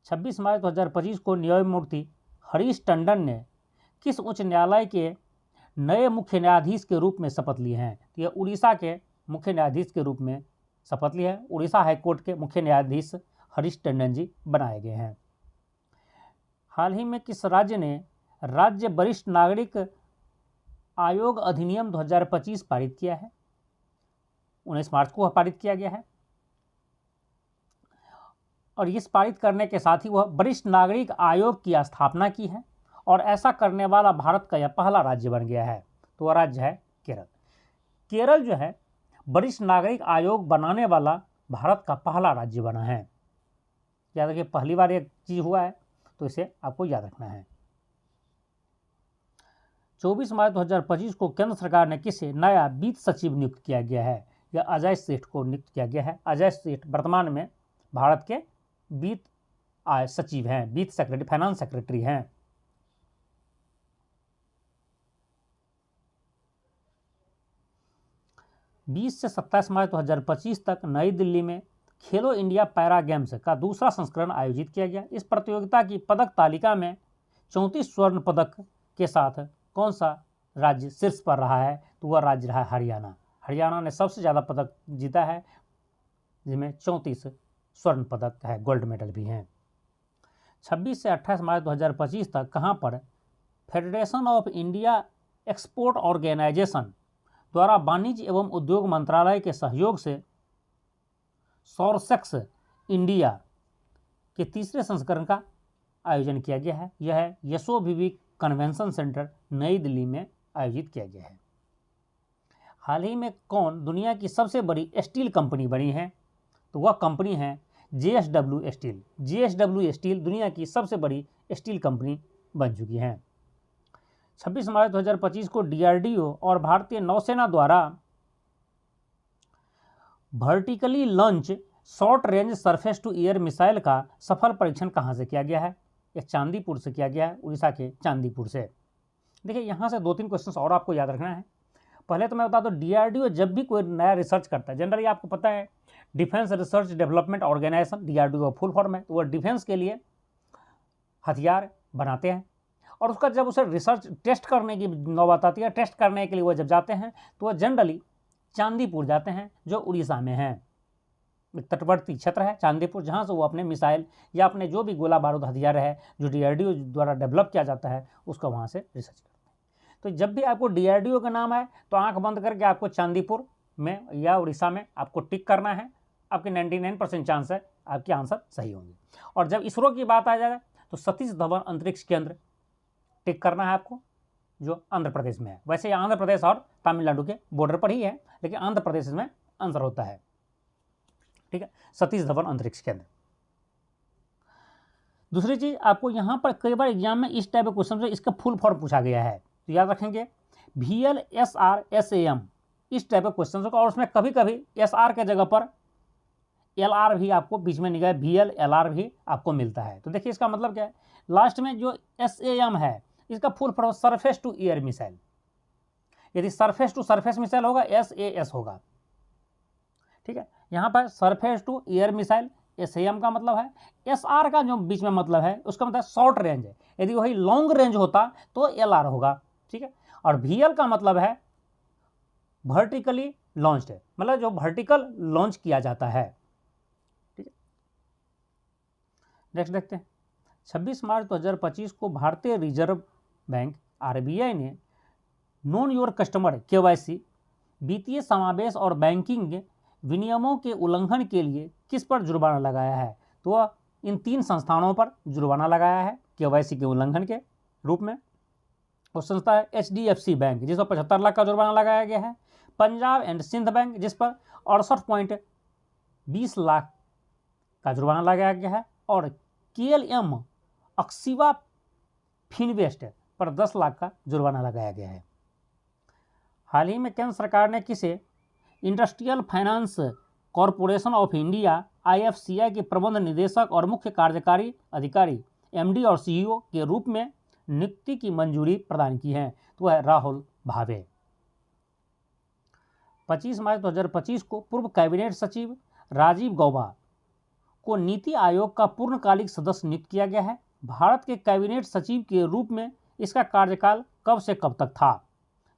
26 मार्च 2025 को न्यायमूर्ति हरीश टंडन ने किस उच्च न्यायालय के नए मुख्य न्यायाधीश के रूप में शपथ लिए हैं? तो यह उड़ीसा के मुख्य न्यायाधीश के रूप में शपथ लिया है। उड़ीसा हाईकोर्ट के मुख्य न्यायाधीश हरीश टंडन जी बनाए गए हैं। हाल ही में किस राज्य ने राज्य वरिष्ठ नागरिक आयोग अधिनियम 2025 पारित किया है? 19 मार्च को पारित किया गया है और इस पारित करने के साथ ही वह वरिष्ठ नागरिक आयोग की स्थापना की है और ऐसा करने वाला भारत का यह पहला राज्य बन गया है। तो वह राज्य है केरल। केरल जो है वरिष्ठ नागरिक आयोग बनाने वाला भारत का पहला राज्य बना है। याद रखिए पहली बार एक चीज़ हुआ है तो इसे आपको याद रखना है। 24 मार्च 2025 को केंद्र सरकार ने किसे नया वित्त सचिव नियुक्त किया गया है? यह अजय सेठ को नियुक्त किया गया है। अजय सेठ वर्तमान में भारत के वित्त सचिव हैं, वित्त सेक्रेटरी, फाइनेंस सेक्रेटरी हैं। बीस से 27 मार्च 2025 तक नई दिल्ली में खेलो इंडिया पैरा गेम्स का दूसरा संस्करण आयोजित किया गया। इस प्रतियोगिता की पदक तालिका में 34 स्वर्ण पदक के साथ कौन सा राज्य शीर्ष पर रहा है? तो वह राज्य रहा हरियाणा। हरियाणा ने सबसे ज़्यादा पदक जीता है जिसमें 34 स्वर्ण पदक है, गोल्ड मेडल भी हैं। 26 से 28 मार्च 2025 तक कहाँ पर federation of India export organisation द्वारा वाणिज्य एवं उद्योग मंत्रालय के सहयोग से सौरसेक्स इंडिया के तीसरे संस्करण का आयोजन किया गया है। यह यशोविवी कन्वेंशन सेंटर नई दिल्ली में आयोजित किया गया है। हाल ही में कौन दुनिया की सबसे बड़ी स्टील कंपनी बनी है? तो वह कंपनी है JSW स्टील। JSW स्टील दुनिया की सबसे बड़ी स्टील कंपनी बन चुकी है। 26 मार्च 2025 को DRDO और भारतीय नौसेना द्वारा vertically launch short range surface to air missile का सफल परीक्षण कहाँ से किया गया है? यह चांदीपुर से किया गया है, उड़ीसा के चांदीपुर से। देखिए यहाँ से 2-3 क्वेश्चन और आपको याद रखना है। पहले तो मैं बता दूं DRDO जब भी कोई नया रिसर्च करता है, जनरली आपको पता है defence research development organisation DRDO full form है, तो वह डिफेंस के लिए हथियार बनाते हैं और उसका जब उसे रिसर्च टेस्ट करने की नौबत आती है, टेस्ट करने के लिए वह जब जाते हैं तो वह जनरली चांदीपुर जाते हैं जो उड़ीसा में है। तटवर्ती क्षेत्र है चांदीपुर, जहाँ से वो अपने मिसाइल या अपने जो भी गोला बारूद हथियार है जो DRDO द्वारा डेवलप किया जाता है उसका वहाँ से रिसर्च करते हैं। तो जब भी आपको DRDO का नाम आए तो आंख बंद करके आपको चांदीपुर में या उड़ीसा में आपको टिक करना है। आपके 99% चांस है आपके आंसर सही होंगे। और जब इसरो की बात आ जाए तो सतीश धवन अंतरिक्ष केंद्र टिक करना है आपको, जो आंध्र प्रदेश में है। वैसे आंध्र प्रदेश और तमिलनाडु के बॉर्डर पर ही है, लेकिन आंध्र प्रदेश में आंसर होता है। ठीक है, सतीश धवन अंतरिक्ष केंद्र। दूसरी चीज आपको यहाँ पर कई बार एग्जाम में इस टाइप के क्वेश्चन से इसका फुल फॉर्म पूछा गया है, तो याद रखेंगे VLSR SAM इस टाइप के क्वेश्चन का। और उसमें कभी कभी SR के जगह पर LR भी आपको बीच में निकाय VLLR भी आपको मिलता है। तो देखिए इसका मतलब क्या है, लास्ट में जो SAM है इसका full form surface to air missile. यदि सरफेस टू सरफेस मिसाइल होगा SAS होगा। ठीक है, यहाँ पर surface to air missile SAM का मतलब है। SR का जो बीच में मतलब है उसका मतलब शॉर्ट रेंज है। यदि वही लॉन्ग रेंज होता तो LR होगा। ठीक है, और VL का मतलब है वर्टिकली लॉन्च्ड है, मतलब जो वर्टिकल लॉन्च किया जाता है। ठीक है, नेक्स्ट देखते हैं। 26 मार्च 2025 को भारतीय रिजर्व बैंक RBI ने नोन योर कस्टमर KYC वित्तीय समावेश और बैंकिंग विनियमों के उल्लंघन के लिए किस पर जुर्माना लगाया है? तो वह इन 3 संस्थानों पर जुर्माना लगाया है KYC के उल्लंघन के रूप में। क्वेश्चन था HDFC बैंक जिस पर 75 लाख का जुर्माना लगाया गया है, पंजाब एंड सिंध बैंक जिस पर 68.20 लाख का जुर्माना लगाया गया है, और KLM अक्सिवा फिनवेस्ट पर 10 लाख का जुर्माना लगाया गया है। हाल ही में केंद्र सरकार ने किसे industrial finance corporation of India IFCI के प्रबंध निदेशक और मुख्य कार्यकारी अधिकारी MD और CEO के रूप में नियुक्ति की मंजूरी प्रदान की है? तो वह राहुल भावे। 25 मार्च 2025 को पूर्व कैबिनेट सचिव राजीव गौबा को नीति आयोग का पूर्णकालिक सदस्य नियुक्त किया गया है। भारत के कैबिनेट सचिव के रूप में इसका कार्यकाल कब से कब तक था?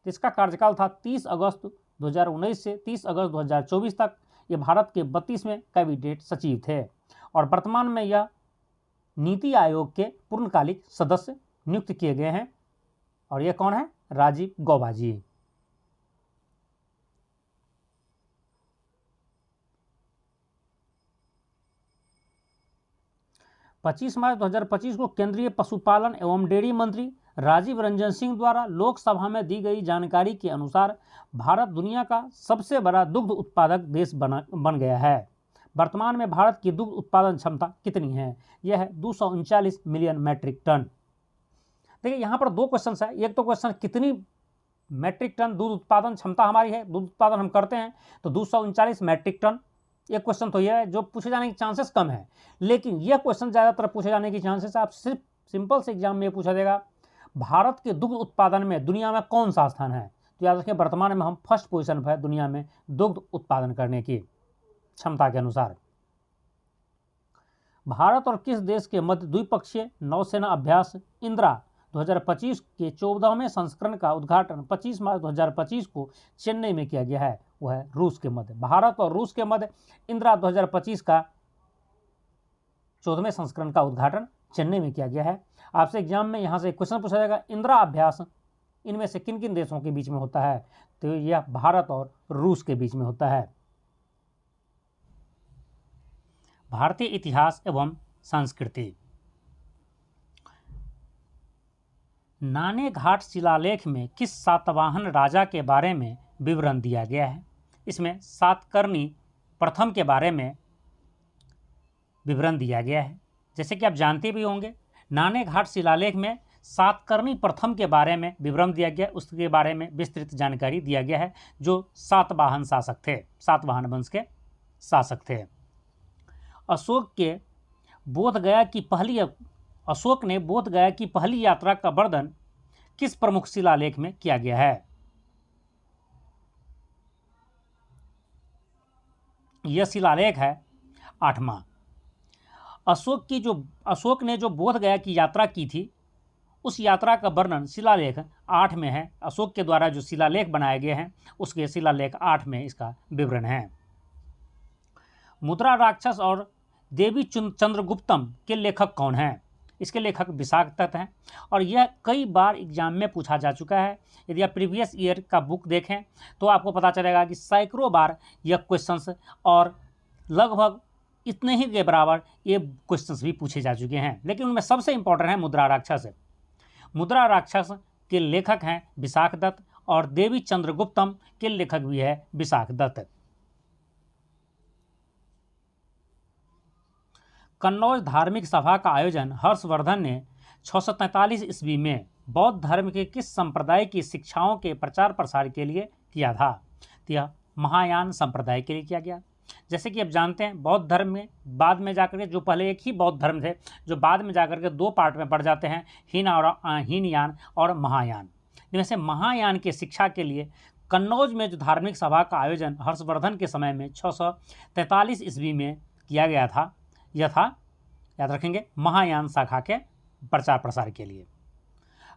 तो इसका कार्यकाल था 30 अगस्त 2019 से 30 अगस्त 2024 तक। ये भारत के 32वें कैबिनेट सचिव थे और वर्तमान में यह नीति आयोग के पूर्णकालिक सदस्य नियुक्त किए गए हैं। और यह कौन है? राजीव गौबा जी। पच्चीस मार्च 2025 को केंद्रीय पशुपालन एवं डेयरी मंत्री राजीव रंजन सिंह द्वारा लोकसभा में दी गई जानकारी के अनुसार भारत दुनिया का सबसे बड़ा दुग्ध उत्पादक देश बन गया है। वर्तमान में भारत की दुग्ध उत्पादन क्षमता कितनी है? यह है 239 मिलियन मैट्रिक टन। देखिए यहाँ पर दो क्वेश्चन है। एक तो क्वेश्चन कितनी मैट्रिक टन दूध उत्पादन क्षमता हमारी है, दूध उत्पादन हम करते हैं, तो 239 मैट्रिक टन। एक क्वेश्चन तो यह है जो पूछे जाने के चांसेस कम है, लेकिन यह क्वेश्चन ज़्यादातर पूछे जाने की चांसेस आप सिर्फ सिंपल से एग्जाम में पूछा जाएगा भारत के दुग्ध उत्पादन में दुनिया में कौन सा स्थान है? तो याद रखें वर्तमान में हम फर्स्ट पोजीशन पर है दुनिया में दुग्ध उत्पादन करने की क्षमता के अनुसार। भारत और किस देश के मध्य द्विपक्षीय नौसेना अभ्यास इंदिरा 2025 के 14वें संस्करण का उद्घाटन 25 मार्च 2025 को चेन्नई में किया गया है? वह है रूस के मध्य। भारत और रूस के मध्य इंदिरा 2025 का 14वें संस्करण का उद्घाटन चेन्नई में किया गया है। आपसे एग्जाम में यहाँ से क्वेश्चन पूछा जाएगा इंदिरा अभ्यास इनमें से किन किन देशों के बीच में होता है? तो यह भारत और रूस के बीच में होता है। भारतीय इतिहास एवं संस्कृति। नाने घाट शिलालेख में किस सातवाहन राजा के बारे में विवरण दिया गया है? इसमें सातकर्णी प्रथम के बारे में विवरण दिया गया है। जैसे कि आप जानते भी होंगे नाने घाट शिलालेख में सातकर्णी प्रथम के बारे में विवरण दिया गया, उसके बारे में विस्तृत जानकारी दिया गया है, जो सातवाहन शासक थे, सातवाहन वंश के शासक थे। अशोक ने बोध गया की पहली यात्रा का वर्णन किस प्रमुख शिलालेख में किया गया है? यह शिलालेख है 8वां। अशोक ने जो बोध गया की यात्रा की थी उस यात्रा का वर्णन शिलालेख 8 में है। अशोक के द्वारा जो शिलालेख बनाए गए हैं उसके शिलालेख 8 में इसका विवरण है। मुद्रा राक्षस और देवी चंद्रगुप्तम के लेखक कौन हैं? इसके लेखक विशाखदत्त हैं और यह कई बार एग्जाम में पूछा जा चुका है। यदि आप प्रीवियस ईयर का बुक देखें तो आपको पता चलेगा कि सैकड़ों बार यह क्वेश्चंस और लगभग इतने ही के बराबर ये क्वेश्चंस भी पूछे जा चुके हैं, लेकिन उनमें सबसे इंपॉर्टेंट है मुद्रा राक्षस। मुद्रा राक्षस के लेखक हैं विशाखदत्त और देवी चंद्रगुप्तम के लेखक भी है विशाखदत्त। कन्नौज धार्मिक सभा का आयोजन हर्षवर्धन ने 643 ईस्वी में बौद्ध धर्म के किस संप्रदाय की शिक्षाओं के प्रचार प्रसार के लिए किया था? तो यह महायान संप्रदाय के लिए किया गया। जैसे कि आप जानते हैं बौद्ध धर्म में बाद में जाकर के, जो पहले एक ही बौद्ध धर्म थे, जो बाद में जाकर के 2 पार्ट में पड़ जाते हैं, हीनयान और महायान। जिनमें से महायान की शिक्षा के लिए कन्नौज में जो धार्मिक सभा का आयोजन हर्षवर्धन के समय में 643 ईस्वी में किया गया था, यह था, याद रखेंगे, महायान शाखा के प्रचार प्रसार के लिए।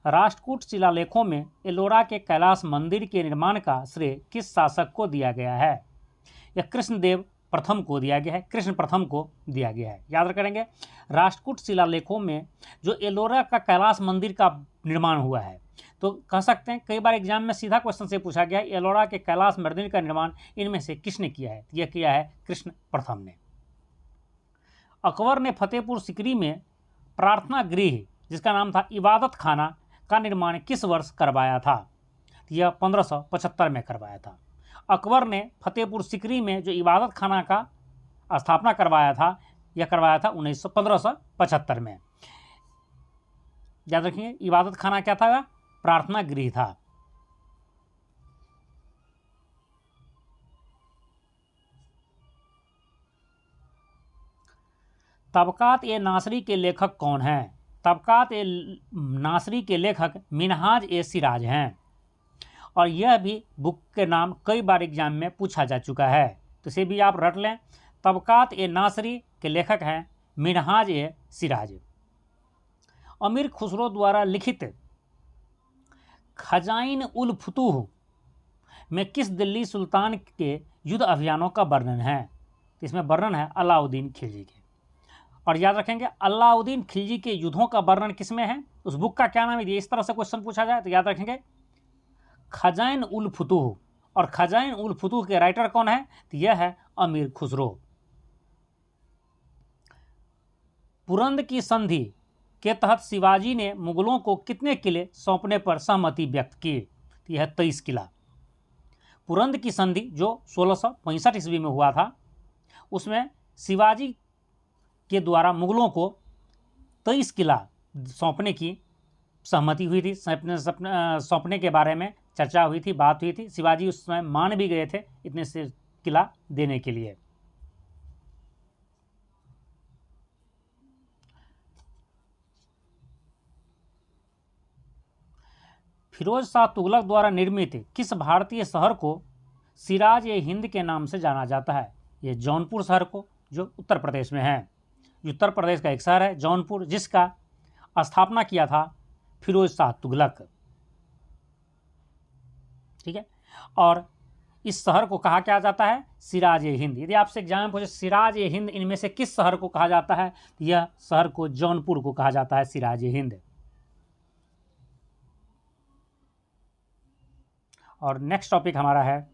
राष्ट्रकूट शिलालेखों में एलोरा के कैलाश मंदिर के निर्माण का श्रेय किस शासक को दिया गया है? यह कृष्णदेव प्रथम को दिया गया है, कृष्ण प्रथम को दिया गया है। याद रखेंगे राष्ट्रकूट शिलालेखों में जो एलोरा का कैलाश मंदिर का निर्माण हुआ है, तो कह सकते हैं कई बार एग्जाम में सीधा क्वेश्चन से पूछा गया है एलोरा के कैलाश मंदिर का निर्माण इनमें से किसने किया है? यह किया है कृष्ण प्रथम ने। अकबर ने फतेहपुर सिकरी में प्रार्थना गृह जिसका नाम था इबादत खाना का निर्माण किस वर्ष करवाया था? यह 1575 में करवाया था। अकबर ने फतेहपुर सिकरी में जो इबादत खाना का स्थापना करवाया था, यह करवाया था 1575 में। याद रखिए, इबादत खाना क्या था? प्रार्थना गृह था। तबकात ए नासरी के लेखक कौन हैं? तबकात ए नासरी के लेखक मिनहाज ए सिराज हैं, और यह भी बुक के नाम कई बार एग्जाम में पूछा जा चुका है, तो इसे भी आप रट लें। तबकात ए नासरी के लेखक हैं मिनहाज ए सिराज। अमीर खुसरो द्वारा लिखित खजाइन उल फुतूह में किस दिल्ली सुल्तान के युद्ध अभियानों का वर्णन है? इसमें वर्णन है अलाउद्दीन खिलजी के। और याद रखेंगे, अलाउद्दीन खिलजी के युद्धों का वर्णन किसमें है? उस बुक का क्या नाम है? इस तरह से क्वेश्चन पूछा जाए तो याद रखेंगे खजाइन उल फुतूह। और खजाइन उल फुतूह के राइटर कौन है? तो यह है अमीर खुसरो। पुरंद की संधि के तहत शिवाजी ने मुगलों को कितने किले सौंपने पर सहमति व्यक्त की? तो यह 23 किला। पुरंद की संधि जो 1665 ईस्वी में हुआ था, उसमें शिवाजी के द्वारा मुगलों को 23 किला सौंपने की सहमति हुई थी। सौंपने के बारे में चर्चा हुई थी, बात हुई थी। शिवाजी उस समय मान भी गए थे इतने से किला देने के लिए। फिरोज शाह तुगलक द्वारा निर्मित किस भारतीय शहर को सिराज ए हिंद के नाम से जाना जाता है? ये जौनपुर शहर को, जो उत्तर प्रदेश में है। उत्तर प्रदेश का एक शहर है जौनपुर, जिसका स्थापना किया था फिरोज शाह तुगलक। ठीक है, और इस शहर को कहा क्या जाता है? सिराज ए हिंद। यदि आपसे एग्जाम में पूछे सिराज ए हिंद इनमें से किस शहर को कहा जाता है, तो यह शहर को जौनपुर को कहा जाता है, सिराज ए हिंद। और नेक्स्ट टॉपिक हमारा है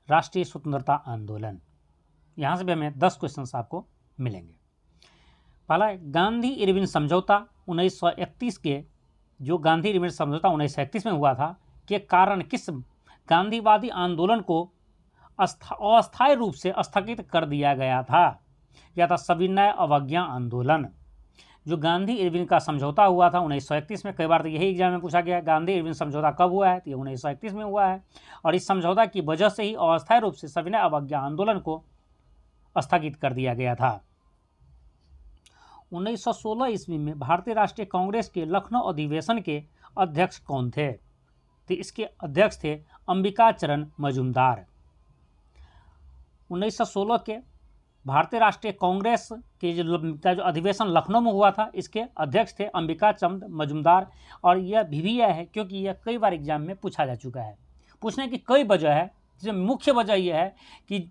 राष्ट्रीय स्वतंत्रता आंदोलन। यहाँ से भी हमें 10 क्वेश्चंस आपको मिलेंगे। पहला है गांधी इरविन समझौता 1931 के, जो गांधी इरविन समझौता 1931 में हुआ था, के कारण किस गांधीवादी आंदोलन को अस्थायी रूप से स्थगित कर दिया गया था? यह था सविनय अवज्ञा आंदोलन। जो गांधी इरविन का समझौता हुआ था 1931 में, कई बार तो यही एग्जाम में पूछा गया गांधी इरविन समझौता कब हुआ है, तो ये 1931 में हुआ है। और इस समझौता की वजह से ही अस्थायी रूप से सविनय अवज्ञा आंदोलन को स्थगित कर दिया गया था। 1916 ईस्वी में भारतीय राष्ट्रीय कांग्रेस के लखनऊ अधिवेशन के अध्यक्ष कौन थे? तो इसके अध्यक्ष थे अंबिका चरण मजूमदार। 1916 के भारतीय राष्ट्रीय कांग्रेस के जो अधिवेशन लखनऊ में हुआ था, इसके अध्यक्ष थे अंबिका चंद मजूमदार। और यह भी है क्योंकि यह कई बार एग्जाम में पूछा जा चुका है। पूछने की कई वजह है, जिसमें मुख्य वजह यह है कि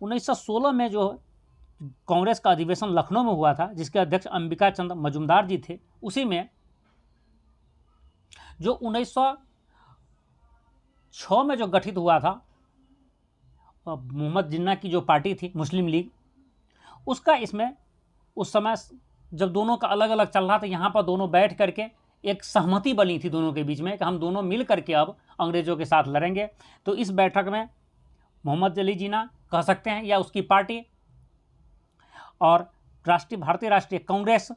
1916 में जो कांग्रेस का अधिवेशन लखनऊ में हुआ था, जिसके अध्यक्ष अंबिका चंद मजूमदार जी थे, उसी में जो 1906 में जो गठित हुआ था मोहम्मद जिन्ना की जो पार्टी थी मुस्लिम लीग, उसका इसमें उस समय जब दोनों का अलग अलग चल रहा था, यहाँ पर दोनों बैठ करके एक सहमति बनी थी दोनों के बीच में कि हम दोनों मिल करके अब अंग्रेज़ों के साथ लड़ेंगे। तो इस बैठक में मोहम्मद अली जिन्ना कह सकते हैं या उसकी पार्टी और भारतीय राष्ट्रीय कांग्रेस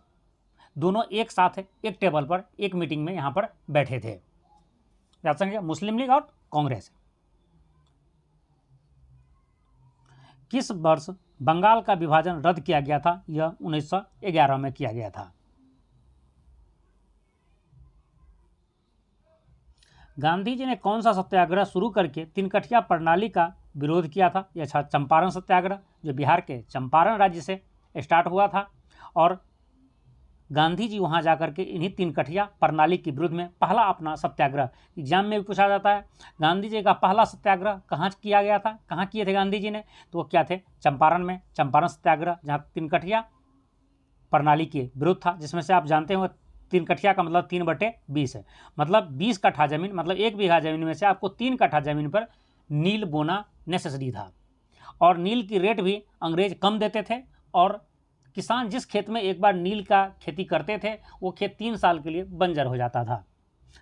दोनों एक साथ एक टेबल पर एक मीटिंग में यहाँ पर बैठे थे। याद रखेंगे, मुस्लिम लीग और कांग्रेस। किस वर्ष बंगाल का विभाजन रद्द किया गया था? यह 1911 में किया गया था। गांधी जी ने कौन सा सत्याग्रह शुरू करके तिनकठिया प्रणाली का विरोध किया था? यह था चंपारण सत्याग्रह, जो बिहार के चंपारण राज्य से स्टार्ट हुआ था। और गांधी जी वहां जाकर के इन्हीं तिनकठिया प्रणाली के विरुद्ध में पहला अपना सत्याग्रह, एग्जाम में भी पूछा जाता है, गांधी जी का पहला सत्याग्रह कहाँ किया गया था, कहाँ किए थे गांधी जी ने? तो वो क्या थे? चंपारण में, चंपारण सत्याग्रह, जहाँ तिनकठिया प्रणाली के विरुद्ध था, जिसमें से आप जानते हो तिनकठिया का मतलब 3/20 है, मतलब 20 कट्ठा जमीन, मतलब 1 बीघा जमीन में से आपको 3 कट्ठा जमीन पर नील बोना नेसेसरी था। और नील की रेट भी अंग्रेज कम देते थे और किसान जिस खेत में एक बार नील का खेती करते थे वो खेत 3 साल के लिए बंजर हो जाता था,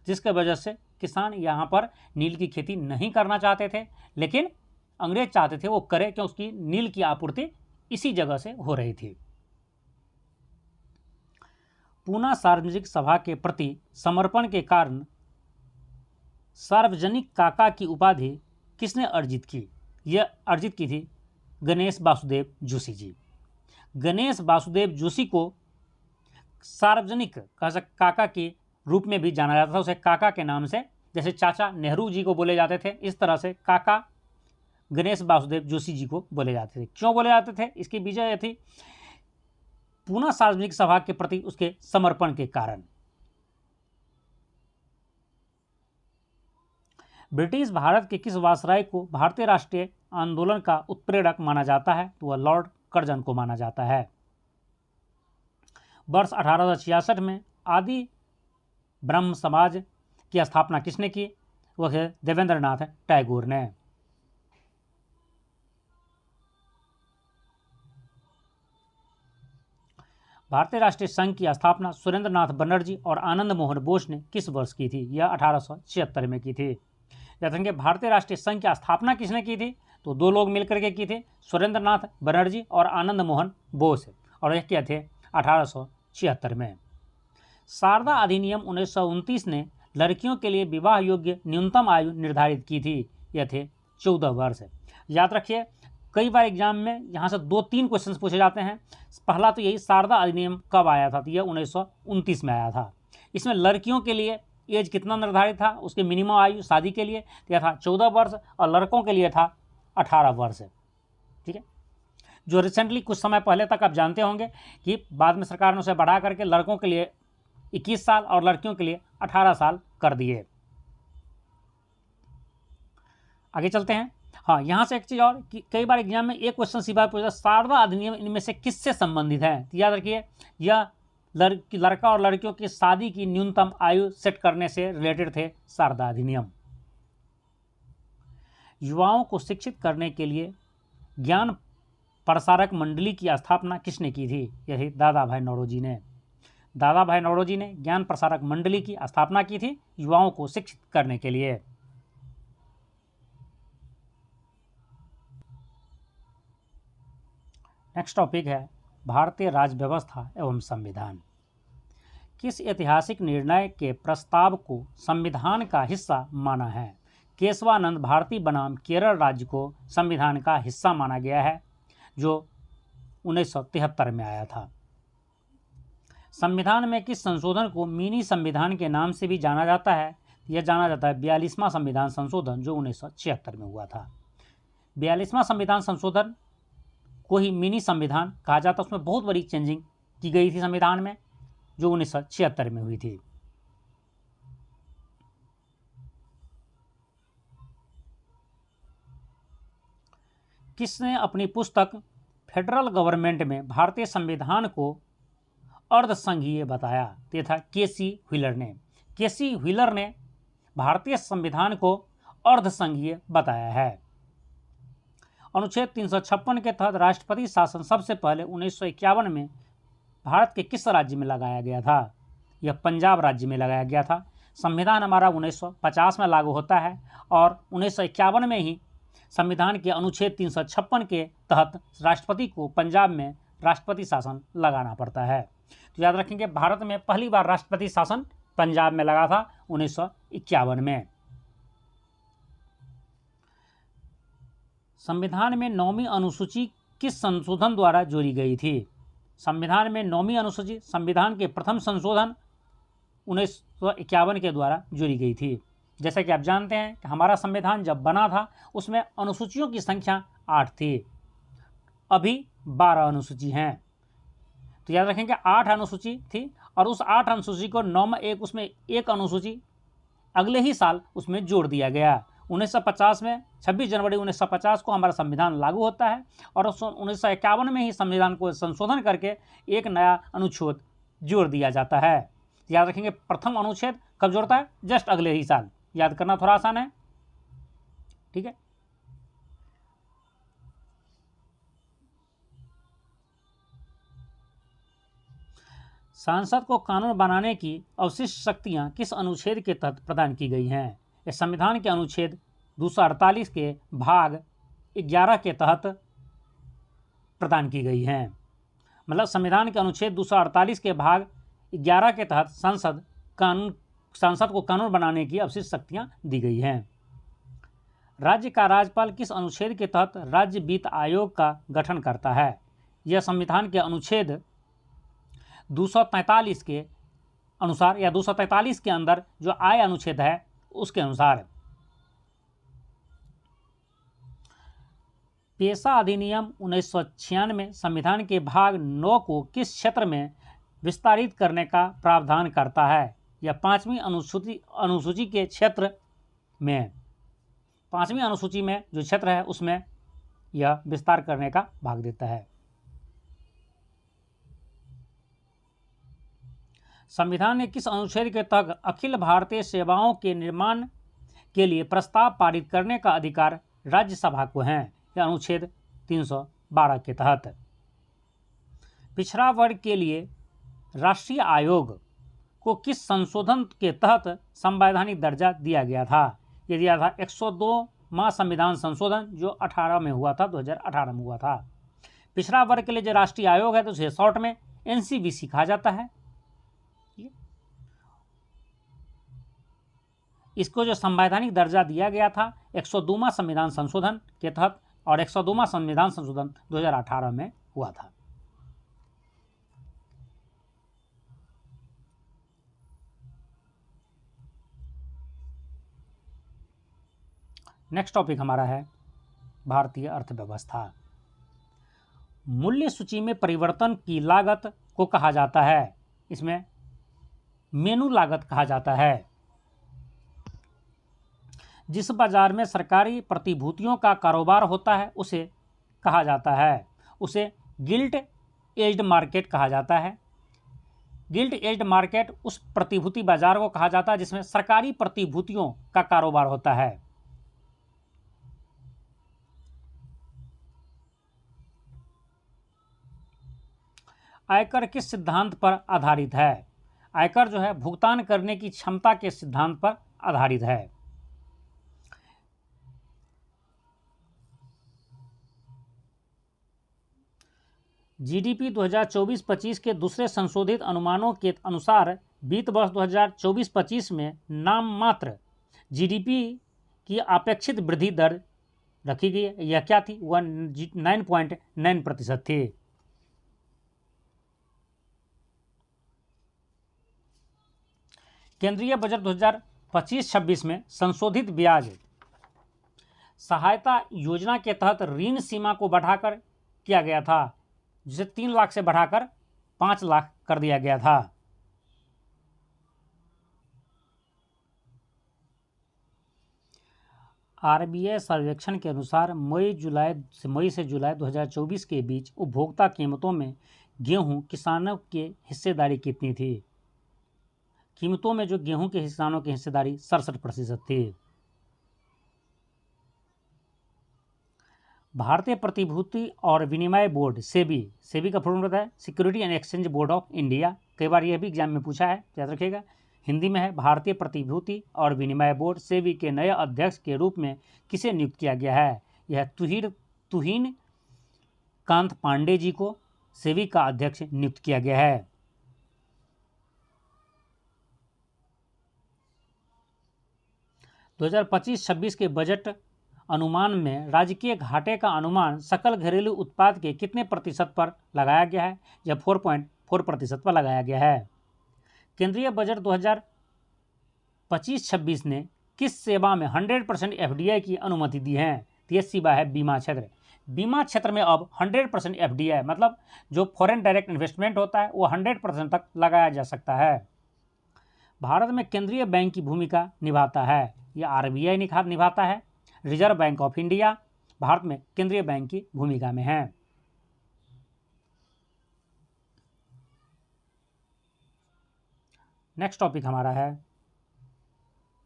जिसके वजह से किसान यहाँ पर नील की खेती नहीं करना चाहते थे, लेकिन अंग्रेज चाहते थे वो करे क्योंकि उसकी नील की आपूर्ति इसी जगह से हो रही थी। पूना सार्वजनिक सभा के प्रति समर्पण के कारण सार्वजनिक काका की उपाधि किसने अर्जित की? यह अर्जित की थी गणेश वासुदेव जोशी जी। गणेश वासुदेव जोशी को सार्वजनिक काका के रूप में भी जाना जाता था। उसे काका के नाम से, जैसे चाचा नेहरू जी को बोले जाते थे, इस तरह से काका गणेश वासुदेव जोशी जी को बोले जाते थे। क्यों बोले जाते थे? इसकी वजह यह थी पूना सार्वजनिक सभा के प्रति उसके समर्पण के कारण। ब्रिटिश भारत के किस वायसराय को भारतीय राष्ट्रीय आंदोलन का उत्प्रेरक माना जाता है? तो वह लॉर्ड कर्जन को माना जाता है। वर्ष 1866 में आदि ब्रह्म समाज की स्थापना किसने की? वह है देवेंद्रनाथ टैगोर ने। भारतीय राष्ट्रीय संघ की स्थापना सुरेंद्रनाथ बनर्जी और आनंद मोहन बोस ने किस वर्ष की थी? यह 1876 में की थी। याद रखेंगे, भारतीय राष्ट्रीय संघ की स्थापना किसने की थी? तो दो लोग मिलकर के की थे, सुरेंद्रनाथ बनर्जी और आनंद मोहन बोस, और यह क्या थे? 1876 में। शारदा अधिनियम 1929 ने लड़कियों के लिए विवाह योग्य न्यूनतम आयु निर्धारित की थी। यह थे 14 वर्ष। याद रखिए, कई बार एग्जाम में यहाँ से 2-3 क्वेश्चन पूछे जाते हैं। पहला तो यही, शारदा अधिनियम कब आया था? तो यह 1929 में आया था। इसमें लड़कियों के लिए एज कितना निर्धारित था? उसके मिनिमम आयु शादी के लिए यह था 14 वर्ष और लड़कों के लिए था 18 वर्ष। ठीक है, जो रिसेंटली कुछ समय पहले तक आप जानते होंगे कि बाद में सरकार ने उसे बढ़ा करके लड़कों के लिए 21 साल और लड़कियों के लिए 18 साल कर दिए। आगे चलते हैं। हाँ, यहाँ से एक चीज़ और कि कई बार एग्जाम में एक क्वेश्चन सीधा पूछा, शारदा अधिनियम इनमें से किससे संबंधित है? तो याद रखिए, यह लड़का और लड़कियों की शादी की न्यूनतम आयु सेट करने से रिलेटेड थे शारदा अधिनियम। युवाओं को शिक्षित करने के लिए ज्ञान प्रसारक मंडली की स्थापना किसने की थी? यही दादा भाई नौरोजी ने। दादा भाई नौरोजी ने ज्ञान प्रसारक मंडली की स्थापना की थी युवाओं को शिक्षित करने के लिए। नेक्स्ट टॉपिक है भारतीय राज्य व्यवस्था एवं संविधान। किस ऐतिहासिक निर्णय के प्रस्ताव को संविधान का हिस्सा माना है? केशवानंद भारती बनाम केरल राज्य को संविधान का हिस्सा माना गया है, जो 1973 में आया था। संविधान में किस संशोधन को मिनी संविधान के नाम से भी जाना जाता है? यह जाना जाता है 42वां संविधान संशोधन, जो 1976 में हुआ था। 42वां संविधान संशोधन को ही मिनी संविधान कहा जाता है। उसमें बहुत बड़ी चेंजिंग की गई थी संविधान में, जो 1976 में हुई थी। किसने अपनी पुस्तक फेडरल गवर्नमेंट में भारतीय संविधान को अर्धसंघीय बताया? ये था केसी व्हीलर ने। केसी व्हीलर ने भारतीय संविधान को अर्धसंघीय बताया है। अनुच्छेद 356 के तहत राष्ट्रपति शासन सबसे पहले 1951 में भारत के किस राज्य में लगाया गया था? यह पंजाब राज्य में लगाया गया था। संविधान हमारा 1950 में लागू होता है और 1951 में ही संविधान के अनुच्छेद 356 के तहत राष्ट्रपति को पंजाब में राष्ट्रपति शासन लगाना पड़ता है। तो याद रखेंगे, भारत में पहली बार राष्ट्रपति शासन पंजाब में लगा था 1951 में। संविधान में 9वीं अनुसूची किस संशोधन द्वारा जोड़ी गई थी? संविधान में 9वीं अनुसूची संविधान के प्रथम संशोधन 1951 के द्वारा जोड़ी गई थी। जैसा कि आप जानते हैं कि हमारा संविधान जब बना था उसमें अनुसूचियों की संख्या 8 थी, अभी 12 अनुसूची हैं। तो याद रखेंगे 8 अनुसूची थी और उस 8 अनुसूची को 9 में उसमें एक अनुसूची अगले ही साल उसमें जोड़ दिया गया। 1950 में 26 जनवरी 1950 को हमारा संविधान लागू होता है और 1951 में ही संविधान को संशोधन करके एक नया अनुच्छेद जोड़ दिया जाता है। याद रखेंगे, प्रथम अनुच्छेद कब जोड़ता है? जस्ट अगले ही साल। याद करना थोड़ा आसान है, ठीक है। सांसद को कानून बनाने की अवशिष्ट शक्तियां किस अनुच्छेद के तहत प्रदान की गई हैं? यह संविधान के अनुच्छेद 248 के भाग 11 के तहत प्रदान की गई हैं। मतलब संविधान के अनुच्छेद 248 के भाग 11 के तहत सांसद को कानून बनाने की अवशिष्ट शक्तियां दी गई हैं। राज्य का राज्यपाल किस अनुच्छेद के तहत राज्य वित्त आयोग का गठन करता है? यह संविधान के अनुच्छेद 243 के अनुसार या 243 के अंदर जो आय अनुच्छेद है उसके अनुसार। पेशा अधिनियम 1996 संविधान के भाग 9 को किस क्षेत्र में विस्तारित करने का प्रावधान करता है? यह 5वीं अनुसूची के क्षेत्र में, 5वीं अनुसूची में जो क्षेत्र है उसमें यह विस्तार करने का भाग देता है। संविधान ने किस अनुच्छेद के तहत अखिल भारतीय सेवाओं के निर्माण के लिए प्रस्ताव पारित करने का अधिकार राज्यसभा को है? यह अनुच्छेद 312 के तहत। पिछड़ा वर्ग के लिए राष्ट्रीय आयोग को किस संशोधन के तहत संवैधानिक दर्जा दिया गया था? यह दिया था 102वां संविधान संशोधन जो 2018 में हुआ था। पिछड़ा वर्ग के लिए जो राष्ट्रीय आयोग है तो उसे शॉर्ट में NCVC कहा जाता है। इसको जो संवैधानिक दर्जा दिया गया था 102वां संविधान संशोधन के तहत, और 102वां संविधान संशोधन 2018 में हुआ था। नेक्स्ट टॉपिक हमारा है भारतीय अर्थव्यवस्था। मूल्य सूची में परिवर्तन की लागत को कहा जाता है, इसमें मेनू लागत कहा जाता है। जिस बाजार में सरकारी प्रतिभूतियों का कारोबार होता है उसे कहा जाता है, उसे गिल्ट एज्ड मार्केट कहा जाता है। गिल्ट एज्ड मार्केट उस प्रतिभूति बाजार को कहा जाता है जिसमें सरकारी प्रतिभूतियों का कारोबार होता है। आयकर किस सिद्धांत पर आधारित है? आयकर जो है भुगतान करने की क्षमता के सिद्धांत पर आधारित है। जीडीपी 2024-25 के दूसरे संशोधित अनुमानों के अनुसार वित्त वर्ष 2024-25 में नाममात्र जीडीपी की अपेक्षित वृद्धि दर रखी गई है। यह क्या थी? वह 9.9% थी। केंद्रीय बजट 2025-26 में संशोधित ब्याज सहायता योजना के तहत ऋण सीमा को बढ़ाकर किया गया था, जिसे 3 लाख से बढ़ाकर 5 लाख कर दिया गया था। RBI सर्वेक्षण के अनुसार मई से जुलाई 2024 के बीच उपभोक्ता कीमतों में गेहूं किसानों की हिस्सेदारी कितनी थी? कीमतों में जो गेहूं के किसानों की हिस्सेदारी 67% थी। भारतीय प्रतिभूति और विनिमय बोर्ड सेबी का फुल फॉर्म है security and exchange board of India. कई बार यह भी एग्जाम में पूछा है, याद रखिएगा। हिंदी में है भारतीय प्रतिभूति और विनिमय बोर्ड सेबी के नए अध्यक्ष के रूप में किसे नियुक्त किया गया है? यह तुहिन कांत पांडे जी को सेबी का अध्यक्ष नियुक्त किया गया है। दो 2025-26 के बजट अनुमान में राजकीय घाटे का अनुमान सकल घरेलू उत्पाद के कितने प्रतिशत पर लगाया गया है? यह 4.4% पर लगाया गया है। केंद्रीय बजट 2025-26 ने किस सेवा में 100% FDI की अनुमति दी है? तो यह सेवा है बीमा क्षेत्र। बीमा क्षेत्र में अब 100% FDI मतलब जो फॉरेन डायरेक्ट इन्वेस्टमेंट होता है वो 100% तक लगाया जा सकता है। भारत में केंद्रीय बैंक की भूमिका निभाता है, यह RBI निभाता है। Reserve bank of India Bharat में केंद्रीय बैंक की भूमिका में है। नेक्स्ट टॉपिक हमारा है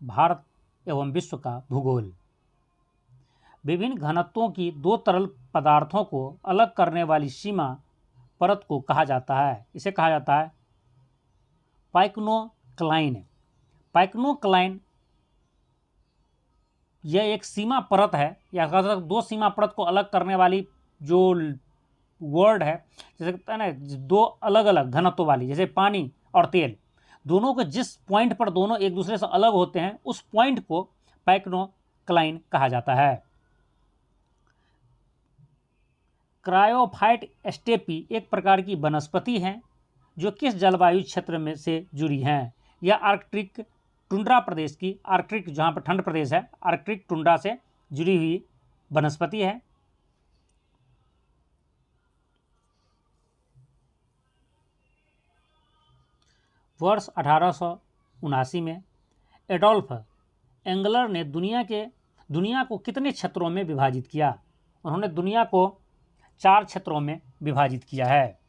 भारत एवं विश्व का भूगोल। विभिन्न घनत्वों की 2 तरल पदार्थों को अलग करने वाली सीमा परत को कहा जाता है, इसे कहा जाता है पाइक्नोक्लाइन। पाइक्नोक्लाइन यह एक सीमा परत है, या दो सीमा परत को अलग करने वाली जो वर्ड है, जैसे कहते हैं ना दो अलग अलग घनत्व वाली, जैसे पानी और तेल, दोनों के जिस पॉइंट पर दोनों एक दूसरे से अलग होते हैं उस पॉइंट को पाइक्नोक्लाइन कहा जाता है। क्रायोफाइट स्टेपी एक प्रकार की वनस्पति हैं जो किस जलवायु क्षेत्र में से जुड़ी हैं? यह आर्कटिक टुंड्रा प्रदेश की, आर्कटिक जहाँ पर ठंड प्रदेश है, आर्कटिक टुंड्रा से जुड़ी हुई वनस्पति है। वर्ष 1879 में एडोल्फ एंगलर ने दुनिया को कितने क्षेत्रों में विभाजित किया? उन्होंने दुनिया को 4 क्षेत्रों में विभाजित किया है।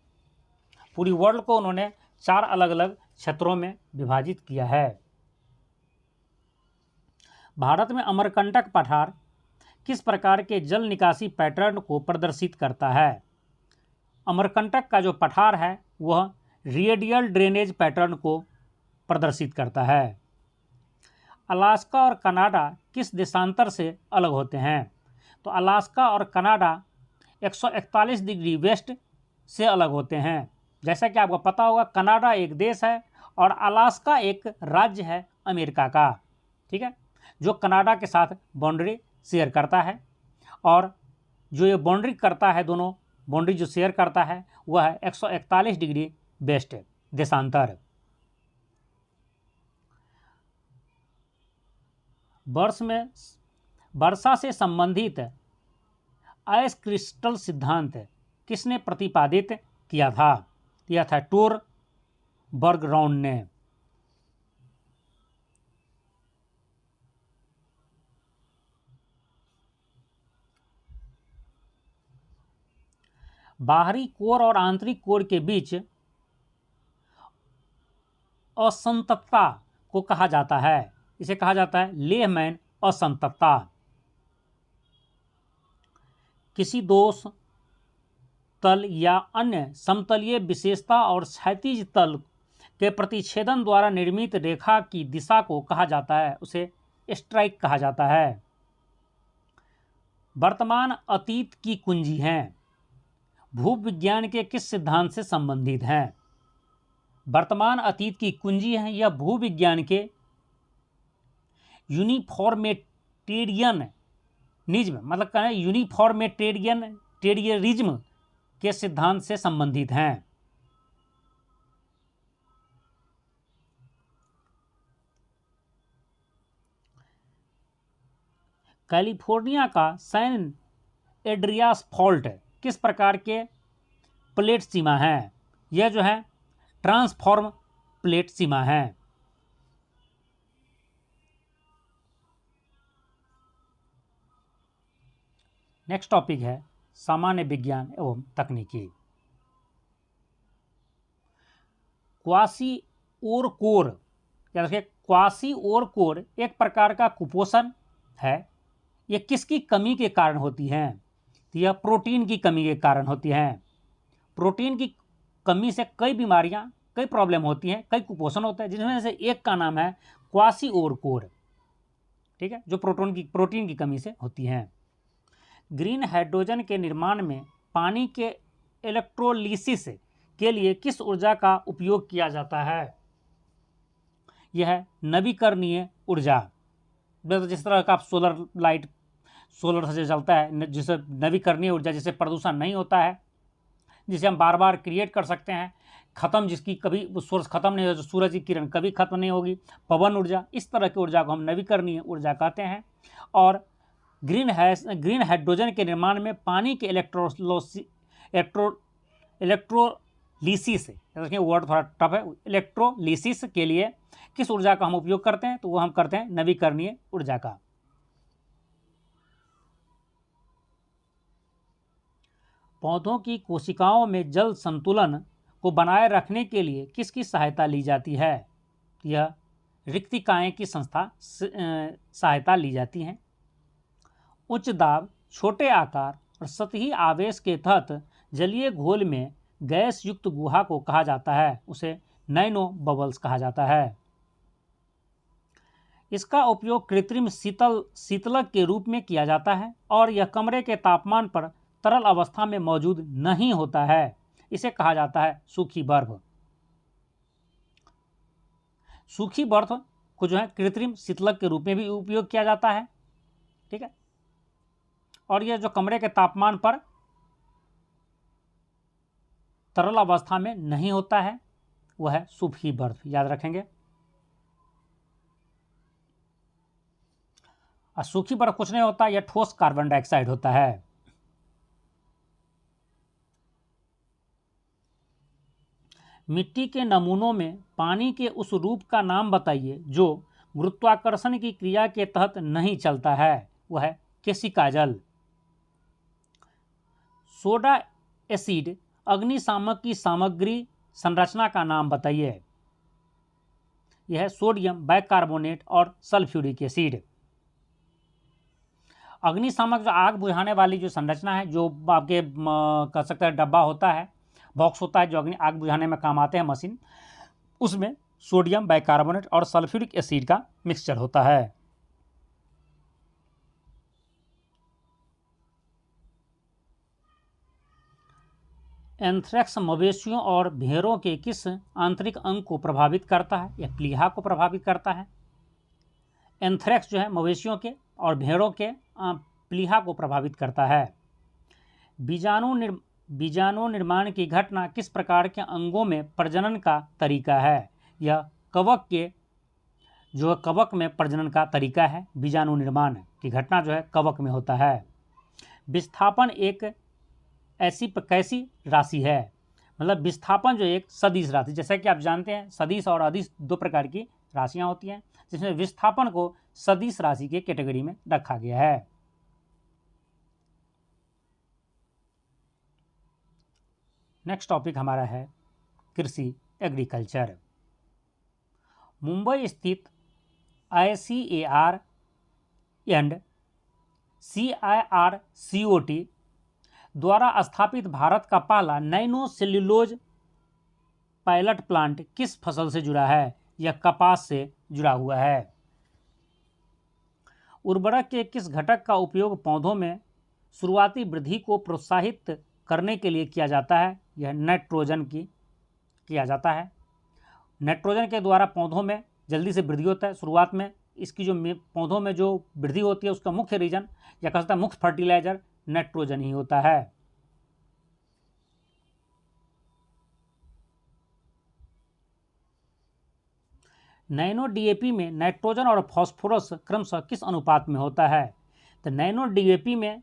पूरी वर्ल्ड को उन्होंने 4 अलग अलग क्षेत्रों में विभाजित किया है। भारत में अमरकंटक पठार किस प्रकार के जल निकासी पैटर्न को प्रदर्शित करता है? अमरकंटक का जो पठार है वह रेडियल ड्रेनेज पैटर्न को प्रदर्शित करता है। अलास्का और कनाडा किस देशांतर से अलग होते हैं? तो अलास्का और कनाडा 141 डिग्री वेस्ट से अलग होते हैं। जैसा कि आपको पता होगा, कनाडा एक देश है और अलास्का एक राज्य है अमेरिका का, ठीक है, जो कनाडा के साथ बाउंड्री शेयर करता है। और जो ये बाउंड्री करता है, दोनों बाउंड्री जो शेयर करता है वह है 141 डिग्री वेस्ट देशांतर। वर्षा से संबंधित आइस क्रिस्टल सिद्धांत किसने प्रतिपादित किया था? यह था टोर बर्गराउंड ने। बाहरी कोर और आंतरिक कोर के बीच असंततता को कहा जाता है, इसे कहा जाता है लेहमैन असंततता। किसी दोष तल या अन्य समतलीय विशेषता और क्षैतिज तल के प्रतिच्छेदन द्वारा निर्मित रेखा की दिशा को कहा जाता है, उसे स्ट्राइक कहा जाता है। वर्तमान अतीत की कुंजी हैं, भूविज्ञान के किस सिद्धांत से संबंधित हैं? वर्तमान अतीत की कुंजी हैं यह भूविज्ञान के यूनिफॉर्मेटेरियनिज्म, मतलब कहें यूनिफॉर्मेटेरियनिज्म के सिद्धांत से संबंधित हैं। कैलिफोर्निया का सैन एंड्रियास फॉल्ट किस प्रकार के प्लेट सीमा है? यह जो है ट्रांसफॉर्म प्लेट सीमा है। नेक्स्ट टॉपिक है सामान्य विज्ञान एवं तकनीकी। क्वासी-ओर-कोर, या देखिए क्वासी-ओर-कोर एक प्रकार का कुपोषण है। यह किसकी कमी के कारण होती हैं? तो यह प्रोटीन की कमी के कारण होती हैं। प्रोटीन की कमी से कई बीमारियां, कई प्रॉब्लम होती हैं, कई कुपोषण होता है, जिसमें से एक का नाम है क्वासी-ओर-कोर, ठीक है, जो प्रोटीन की कमी से होती हैं। ग्रीन हाइड्रोजन के निर्माण में पानी के इलेक्ट्रोलिसिस के लिए किस ऊर्जा का उपयोग किया जाता है? यह नवीकरणीय ऊर्जा। जिस तरह का आप सोलर से चलता है, जिसे नवीकरणीय ऊर्जा, जिससे प्रदूषण नहीं होता है, जिसे हम बार बार क्रिएट कर सकते हैं, जिसकी कभी सोर्स खत्म नहीं होगा, सूरज की किरण कभी खत्म नहीं होगी, पवन ऊर्जा, इस तरह की ऊर्जा को हम नवीकरणीय ऊर्जा कहते हैं। और ग्रीन हाइड्रोजन के निर्माण में पानी के इलेक्ट्रोलिसिस, देखिए वर्ड थोड़ा टफ है, इलेक्ट्रोलिसिस के लिए किस ऊर्जा का हम उपयोग करते हैं? तो वो हम करते हैं नवीकरणीय ऊर्जा का। पौधों की कोशिकाओं में जल संतुलन को बनाए रखने के लिए किसकी सहायता ली जाती है? यह रिक्तिकाएं की सहायता ली जाती हैं। उच्च दाब, छोटे आकार और सतही आवेश के तहत जलीय घोल में गैस युक्त गुहा को कहा जाता है, उसे नैनो बबल्स कहा जाता है। इसका उपयोग कृत्रिम शीतलक के रूप में किया जाता है और यह कमरे के तापमान पर तरल अवस्था में मौजूद नहीं होता है। इसे कहा जाता है सूखी बर्फ। सूखी बर्फ को जो है कृत्रिम शीतलक के रूप में भी उपयोग किया जाता है, ठीक है। और यह जो कमरे के तापमान पर तरल अवस्था में नहीं होता है वह है सूखी बर्फ, याद रखेंगे। और सूखी बर्फ कुछ नहीं होता, यह ठोस कार्बन डाइऑक्साइड होता है। मिट्टी के नमूनों में पानी के उस रूप का नाम बताइए जो गुरुत्वाकर्षण की क्रिया के तहत नहीं चलता है, वह है केशिका जल। सोडा एसिड अग्निशामक की सामग्री संरचना का नाम बताइए। यह है सोडियम बाइकार्बोनेट और सल्फ्यूरिक एसिड। अग्निशामक जो आग बुझाने वाली जो संरचना है, जो आपके कह सकते हैं डब्बा होता है, बॉक्स होता है जो आग बुझाने में काम आते हैं मशीन, उसमें सोडियम बाइकार्बोनेट और सल्फ्यूरिक एसिड का मिक्सचर होता है। एंथ्रेक्स मवेशियों और भेड़ों के किस आंतरिक अंग को प्रभावित करता है? यह प्लीहा को प्रभावित करता है। एंथ्रेक्स जो है मवेशियों के और भेड़ों के प्लीहा को प्रभावित करता है। बीजाणु निर्माण की घटना किस प्रकार के अंगों में प्रजनन का तरीका है? यह कवक में प्रजनन का तरीका है। बीजाणु निर्माण की घटना जो है कवक में होता है। विस्थापन एक कैसी राशि है? मतलब विस्थापन जो एक सदिश राशि, जैसा कि आप जानते हैं सदिश और अदिश दो प्रकार की राशियां होती हैं, जिसमें विस्थापन को सदिश राशि के कैटेगरी में रखा गया है। नेक्स्ट टॉपिक हमारा है कृषि, एग्रीकल्चर। मुंबई स्थित ICAR एंड CIRCOT द्वारा स्थापित भारत का पहला नैनो सेल्यूलोज पायलट प्लांट किस फसल से जुड़ा है? यह कपास से जुड़ा हुआ है। उर्वरक के किस घटक का उपयोग पौधों में शुरुआती वृद्धि को प्रोत्साहित करने के लिए किया जाता है? यह नाइट्रोजन की किया जाता है। नाइट्रोजन के द्वारा पौधों में जल्दी से वृद्धि होता है। शुरुआत में इसकी जो पौधों में जो वृद्धि होती है उसका मुख्य रीजन या कह सकता है मुख्य फर्टिलाइजर नाइट्रोजन ही होता है। नैनो DAP में नाइट्रोजन और फास्फोरस क्रमशः किस अनुपात में होता है? तो नैनो DAP में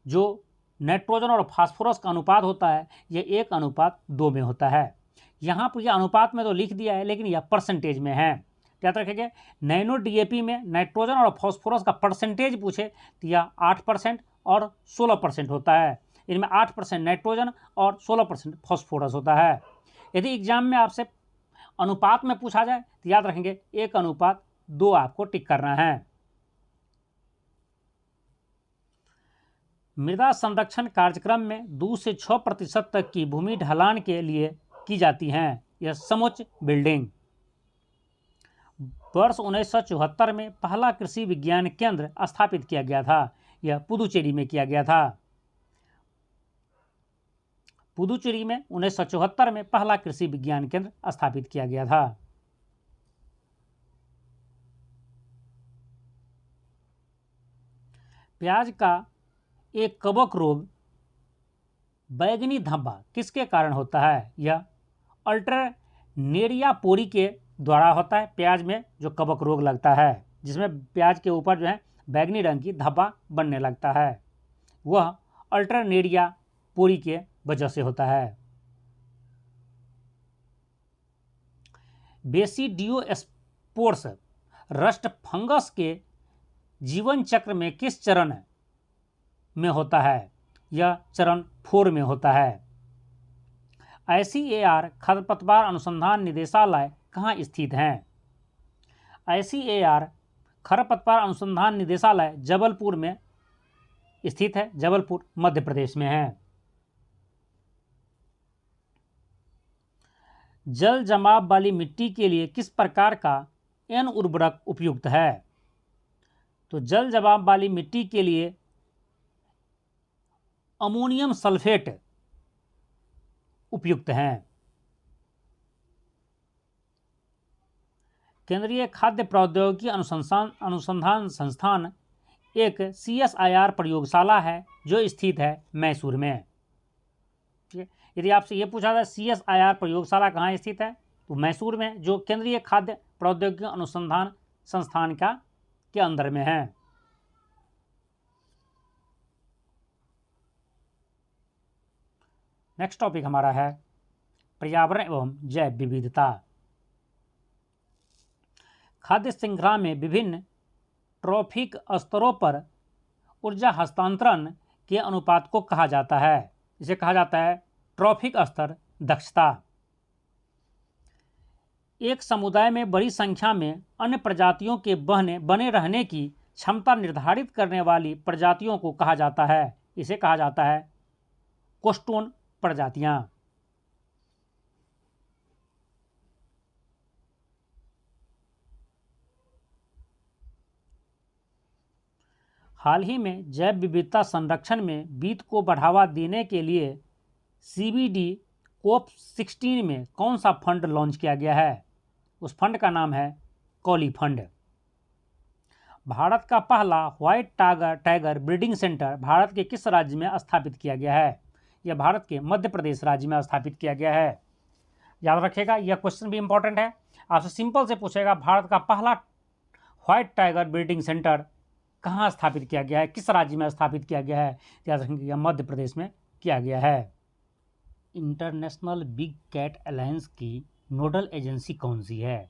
जो नाइट्रोजन और फास्फोरस का अनुपात होता है यह 1:2 में होता है। यहाँ पर यह अनुपात में तो लिख दिया है लेकिन यह परसेंटेज में है। याद रखेंगे, नैनो DAP में नाइट्रोजन और फास्फोरस का परसेंटेज पूछे तो यह 8% और 16% होता है। इनमें 8% नाइट्रोजन और 16% फास्फोरस होता है। यदि एग्जाम में आपसे अनुपात में पूछा जाए तो याद रखेंगे 1:2 आपको टिक करना है। मृदा संरक्षण कार्यक्रम में 2 से 6% तक की भूमि ढलान के लिए की जाती हैं। यह समुच्च बिल्डिंग। वर्ष 1974 में पहला कृषि विज्ञान केंद्र स्थापित किया गया था। यह पुदुचेरी में किया गया था। पुदुचेरी में 1974 में पहला कृषि विज्ञान केंद्र स्थापित किया गया था। प्याज का एक कवक रोग बैगनी धब्बा किसके कारण होता है? यह अल्टरनेरिया पोरी के द्वारा होता है। प्याज में जो कवक रोग लगता है जिसमें प्याज के ऊपर जो है बैगनी रंग की धब्बा बनने लगता है, वह अल्टरनेरिया पोरी के वजह से होता है। बेसिडियोस्पोर्स रस्ट फंगस के जीवन चक्र में किस चरण में होता है? यह चरण 4 में होता है। ICAR खरपतवार अनुसंधान निदेशालय कहाँ स्थित है? ICAR खरपतवार अनुसंधान निदेशालय जबलपुर में स्थित है। जबलपुर मध्य प्रदेश में है। जल जमाव वाली मिट्टी के लिए किस प्रकार का एन उर्वरक उपयुक्त है? तो जल जमाव वाली मिट्टी के लिए अमोनियम सल्फेट उपयुक्त हैं। केंद्रीय खाद्य प्रौद्योगिकी अनुसंधान संस्थान एक CSIR प्रयोगशाला है जो स्थित है मैसूर में। ठीक है, यदि आपसे ये पूछा जाए CSIR प्रयोगशाला कहाँ स्थित है, तो मैसूर में, जो केंद्रीय खाद्य प्रौद्योगिकी अनुसंधान संस्थान के अंदर में है। नेक्स्ट टॉपिक हमारा है पर्यावरण एवं जैव विविधता। खाद्य श्रृंखला में विभिन्न ट्रॉफिक स्तरों पर ऊर्जा हस्तांतरण के अनुपात को कहा जाता है। इसे कहा जाता है ट्रॉफिक स्तर दक्षता। एक समुदाय में बड़ी संख्या में अन्य प्रजातियों के बने रहने की क्षमता निर्धारित करने वाली प्रजातियों को कहा जाता है। इसे कहा जाता है कोस्टोन प्रजातियां। हाल ही में जैव विविधता संरक्षण में वित्त को बढ़ावा देने के लिए CBD COP16 में कौन सा फंड लॉन्च किया गया है? उस फंड का नाम है कॉली फंड। भारत का पहला white tiger breeding centre Bharat के किस राज्य में स्थापित किया गया है? यह भारत के मध्य प्रदेश राज्य में स्थापित किया गया है। याद रखिएगा, यह क्वेश्चन भी इंपॉर्टेंट है। आपसे सिंपल से पूछेगा भारत का पहला व्हाइट टाइगर ब्रीडिंग सेंटर कहाँ स्थापित किया गया है, किस राज्य में स्थापित किया गया है? याद रखेंगे, यह मध्य प्रदेश में किया गया है। इंटरनेशनल बिग कैट अलायंस की नोडल एजेंसी कौन सी है?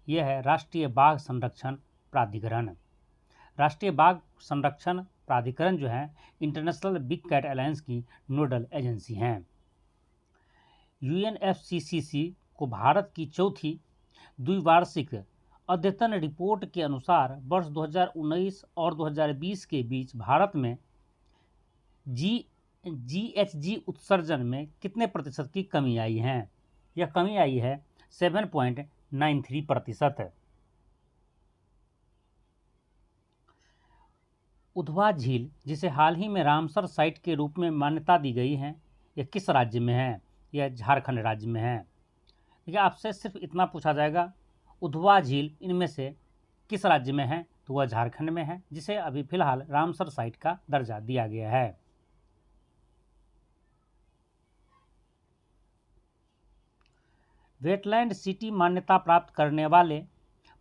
यह है राष्ट्रीय बाघ संरक्षण प्राधिकरण। राष्ट्रीय बाघ संरक्षण प्राधिकरण जो है इंटरनेशनल बिग कैट अलायंस की नोडल एजेंसी हैं। UNFCCC को भारत की चौथी द्विवार्षिक अद्यतन रिपोर्ट के अनुसार वर्ष 2019 और 2020 के बीच भारत में GHG उत्सर्जन में कितने प्रतिशत की कमी आई है? यह कमी आई है 7.93%। उधवा झील, जिसे हाल ही में रामसर साइट के रूप में मान्यता दी गई है, यह किस राज्य में है? यह झारखंड राज्य में है। ठीक है, आपसे सिर्फ इतना पूछा जाएगा, उधवा झील इनमें से किस राज्य में है? तो वह झारखंड में है, जिसे अभी फिलहाल रामसर साइट का दर्जा दिया गया है। वेटलैंड सिटी मान्यता प्राप्त करने वाले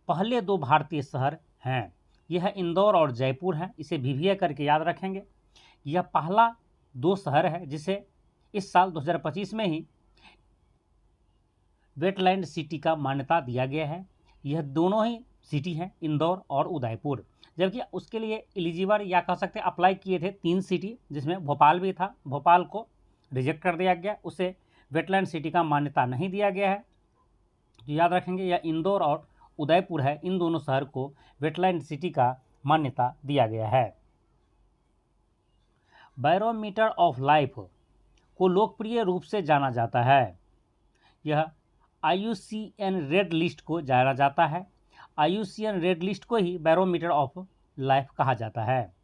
पहले 2 भारतीय शहर हैं। यह इंदौर और जयपुर है। इसे VVA करके याद रखेंगे। यह पहला 2 शहर है जिसे इस साल 2025 में ही वेटलैंड सिटी का मान्यता दिया गया है। यह दोनों ही सिटी हैं, इंदौर और उदयपुर। जबकि उसके लिए एलिजिबल या कह सकते हैं अप्लाई किए थे 3 सिटी, जिसमें भोपाल भी था। भोपाल को रिजेक्ट कर दिया गया, उसे वेटलैंड सिटी का मान्यता नहीं दिया गया है। तो याद रखेंगे, यह इंदौर और उदयपुर है, इन दोनों शहर को वेटलैंड सिटी का मान्यता दिया गया है। बैरोमीटर ऑफ लाइफ को लोकप्रिय रूप से जाना जाता है। यह IUCN रेड लिस्ट को जाना जाता है। IUCN रेड लिस्ट को ही बैरोमीटर ऑफ लाइफ कहा जाता है।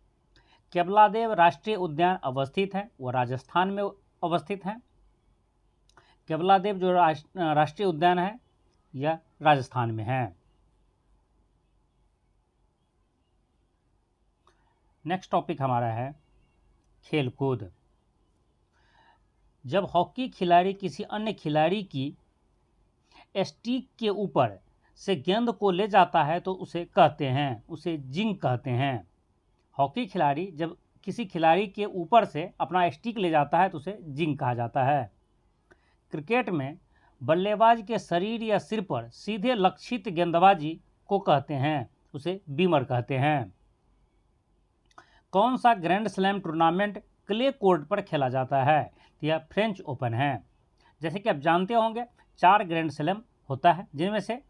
केवलादेव राष्ट्रीय उद्यान अवस्थित है, वह राजस्थान में अवस्थित है। केवलादेव जो राष्ट्रीय उद्यान है यह राजस्थान में है। नेक्स्ट टॉपिक हमारा है खेलकूद। जब हॉकी खिलाड़ी किसी अन्य खिलाड़ी की स्टिक के ऊपर से गेंद को ले जाता है तो उसे जिंग कहते हैं। हॉकी खिलाड़ी जब किसी खिलाड़ी के ऊपर से अपना स्टिक ले जाता है तो उसे जिंग कहा जाता है। क्रिकेट में बल्लेबाज के शरीर या सिर पर सीधे लक्षित गेंदबाजी को कहते हैं, उसे बीमर कहते हैं। कौन सा grand slam tournament clay court पर खेला जाता है? यह फ्रेंच ओपन है। जैसे कि आप जानते होंगे 4 ग्रैंड स्लैम होता है, जिनमें से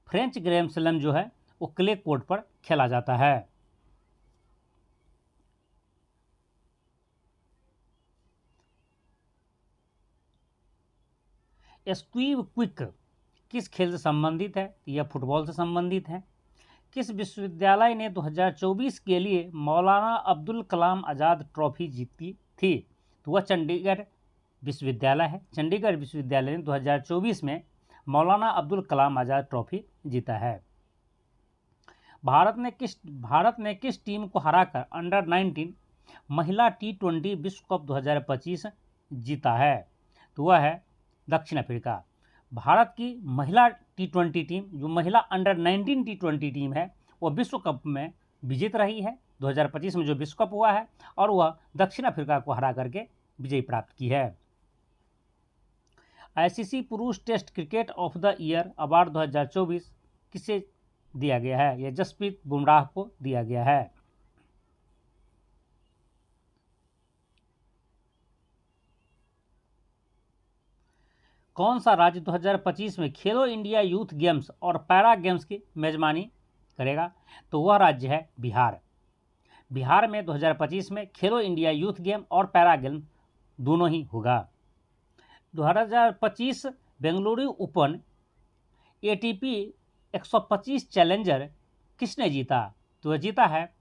फ्रेंच ग्रैंड स्लैम जो है वो क्ले कोर्ट पर खेला जाता है। स्क्वीब क्विक किस खेल से संबंधित है? यह फुटबॉल से संबंधित है। किस विश्वविद्यालय ने 2024 के लिए मौलाना अब्दुल कलाम आज़ाद ट्रॉफी जीती थी? तो वह चंडीगढ़ विश्वविद्यालय है। चंडीगढ़ विश्वविद्यालय ने 2024 में मौलाना अब्दुल कलाम आज़ाद ट्रॉफी जीता है। भारत ने किस टीम को हराकर अंडर 19 महिला T20 विश्व कप 2025 जीता है? तो वह है दक्षिण अफ्रीका। भारत की महिला T20 टीम, जो महिला अंडर 19 T20 टीम है, वह विश्व कप में विजेत रही है 2025 में जो विश्व कप हुआ है, और वह दक्षिण अफ्रीका को हरा करके विजय प्राप्त की है। ICC पुरुष test cricket of the year award 2024 किसे दिया गया है? यह जसप्रीत बुमराह को दिया गया है। कौन सा राज्य 2025 में खेलो इंडिया यूथ गेम्स और पैरा गेम्स की मेजबानी करेगा? तो वह राज्य है बिहार। बिहार में 2025 में खेलो इंडिया यूथ गेम और पैरा गेम दोनों ही होगा। 2025 बेंगलुरु ओपन ATP 125 चैलेंजर किसने जीता? तो वह जीता है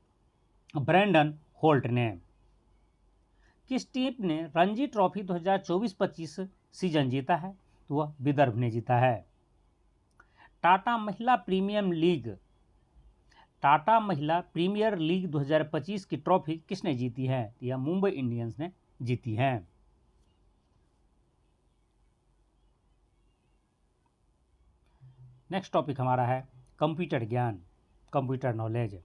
ब्रैंडन होल्ट ने। किस टीम ने रणजी ट्रॉफी 2024-25 सीजन जीता है? तो वह विदर्भ ने जीता है। टाटा महिला प्रीमियर लीग 2025 की ट्रॉफी किसने जीती है? यह मुंबई इंडियंस ने जीती है। नेक्स्ट टॉपिक हमारा है कंप्यूटर ज्ञान, कंप्यूटर नॉलेज।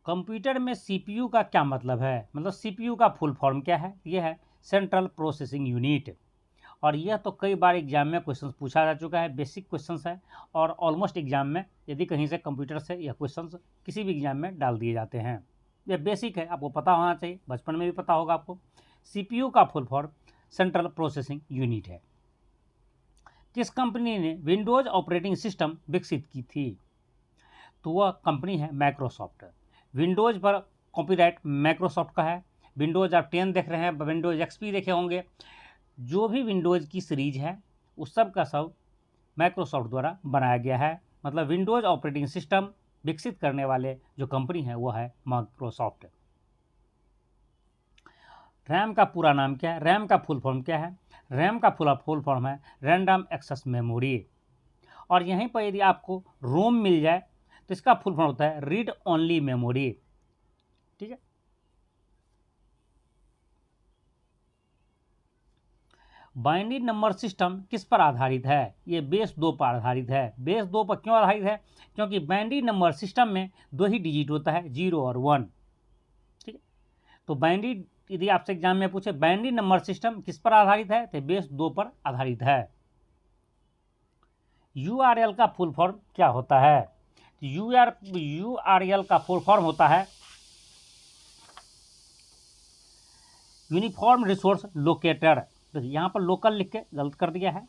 कंप्यूटर में CPU का क्या मतलब है? मतलब CPU का फुल फॉर्म क्या है? यह है सेंट्रल प्रोसेसिंग यूनिट। और यह तो कई बार एग्जाम में क्वेश्चंस पूछा जा चुका है, बेसिक क्वेश्चंस है, और ऑलमोस्ट एग्जाम में यदि कहीं से कंप्यूटर से यह क्वेश्चंस किसी भी एग्जाम में डाल दिए जाते हैं। यह बेसिक है, आपको पता होना चाहिए, बचपन में भी पता होगा आपको। CPU का full form central processing unit है। किस कंपनी ने विंडोज ऑपरेटिंग सिस्टम विकसित की थी? तो वह कंपनी है माइक्रोसॉफ्ट। विंडोज पर कॉपीराइट माइक्रोसॉफ्ट का है। विंडोज आप 10 देख रहे हैं, विंडोज XP देखे होंगे, जो भी विंडोज की सीरीज है उस सब का सब माइक्रोसॉफ्ट द्वारा बनाया गया है। मतलब विंडोज ऑपरेटिंग सिस्टम विकसित करने वाले जो कंपनी है वो है माइक्रोसॉफ्ट। रैम का पूरा नाम क्या है? रैम का फुल फॉर्म क्या है? रैम का फुल फॉर्म है रैंडम एक्सेस मेमोरी। और यहीं पर यदि आपको रोम मिल जाए तो इसका फुल फॉर्म होता है रीड ओनली मेमोरी। ठीक है। बाइनरी नंबर सिस्टम किस पर आधारित है? ये बेस 2 पर आधारित है। बेस 2 पर क्यों आधारित है? क्योंकि बाइनरी नंबर सिस्टम में 2 ही डिजिट होता है, 0 और 1। ठीक है। तो बाइनरी, यदि आपसे एग्जाम में पूछे बाइनरी नंबर सिस्टम किस पर आधारित है, तो बेस 2 पर आधारित है। URL का फुल फॉर्म क्या होता है? URL का फुल फॉर्म होता है यूनिफॉर्म रिसोर्स लोकेटर। तो यहाँ पर लोकल लिख के गलत कर दिया है,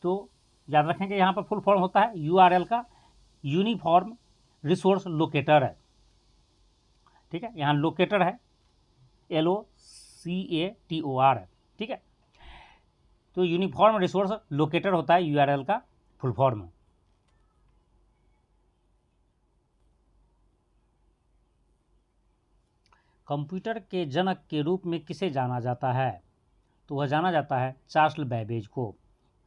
तो याद रखेंगे यहाँ पर फुल फॉर्म होता है URL का यूनिफॉर्म रिसोर्स लोकेटर है। ठीक है, यहाँ लोकेटर है LOCATOR। ठीक है, तो यूनिफॉर्म रिसोर्स लोकेटर होता है URL का फुल फॉर्म। कंप्यूटर के जनक के रूप में किसे जाना जाता है? तो वह जाना जाता है चार्ल्स बैबेज को।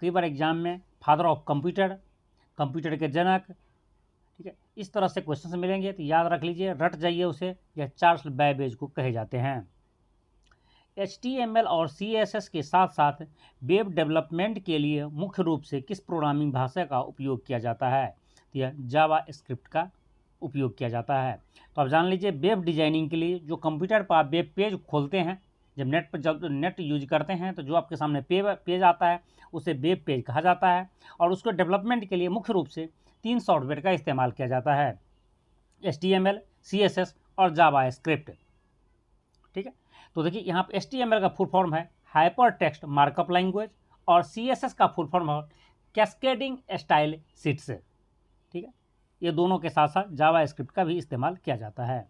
कई बार एग्जाम में फादर ऑफ कंप्यूटर, कंप्यूटर के जनक, ठीक है, इस तरह से क्वेश्चन मिलेंगे, तो याद रख लीजिए, रट जाइए उसे, यह चार्ल्स बैबेज को कहे जाते हैं। HTML और CSS के साथ साथ वेब डेवलपमेंट के लिए मुख्य रूप से किस प्रोग्रामिंग भाषा का उपयोग किया जाता है? तो यह जावा स्क्रिप्ट का उपयोग किया जाता है। तो आप जान लीजिए, वेब डिजाइनिंग के लिए जो कंप्यूटर पर आप वेब पेज खोलते हैं, जब नेट यूज करते हैं, तो जो आपके सामने पेज आता है उसे वेब पेज कहा जाता है। और उसको डेवलपमेंट के लिए मुख्य रूप से 3 सॉफ्टवेयर का इस्तेमाल किया जाता है, HTML, CSS और जावा स्क्रिप्ट। ठीक है, तो देखिए यहाँ पर HTML का फुल फॉर्म है हाइपर टेक्स्ट मार्कअप लैंग्वेज, और CSS का फुल फॉर्म है कैस्केडिंग स्टाइल शीट्स। ठीक है, ये दोनों के साथ साथ जावा स्क्रिप्ट का भी इस्तेमाल किया जाता है।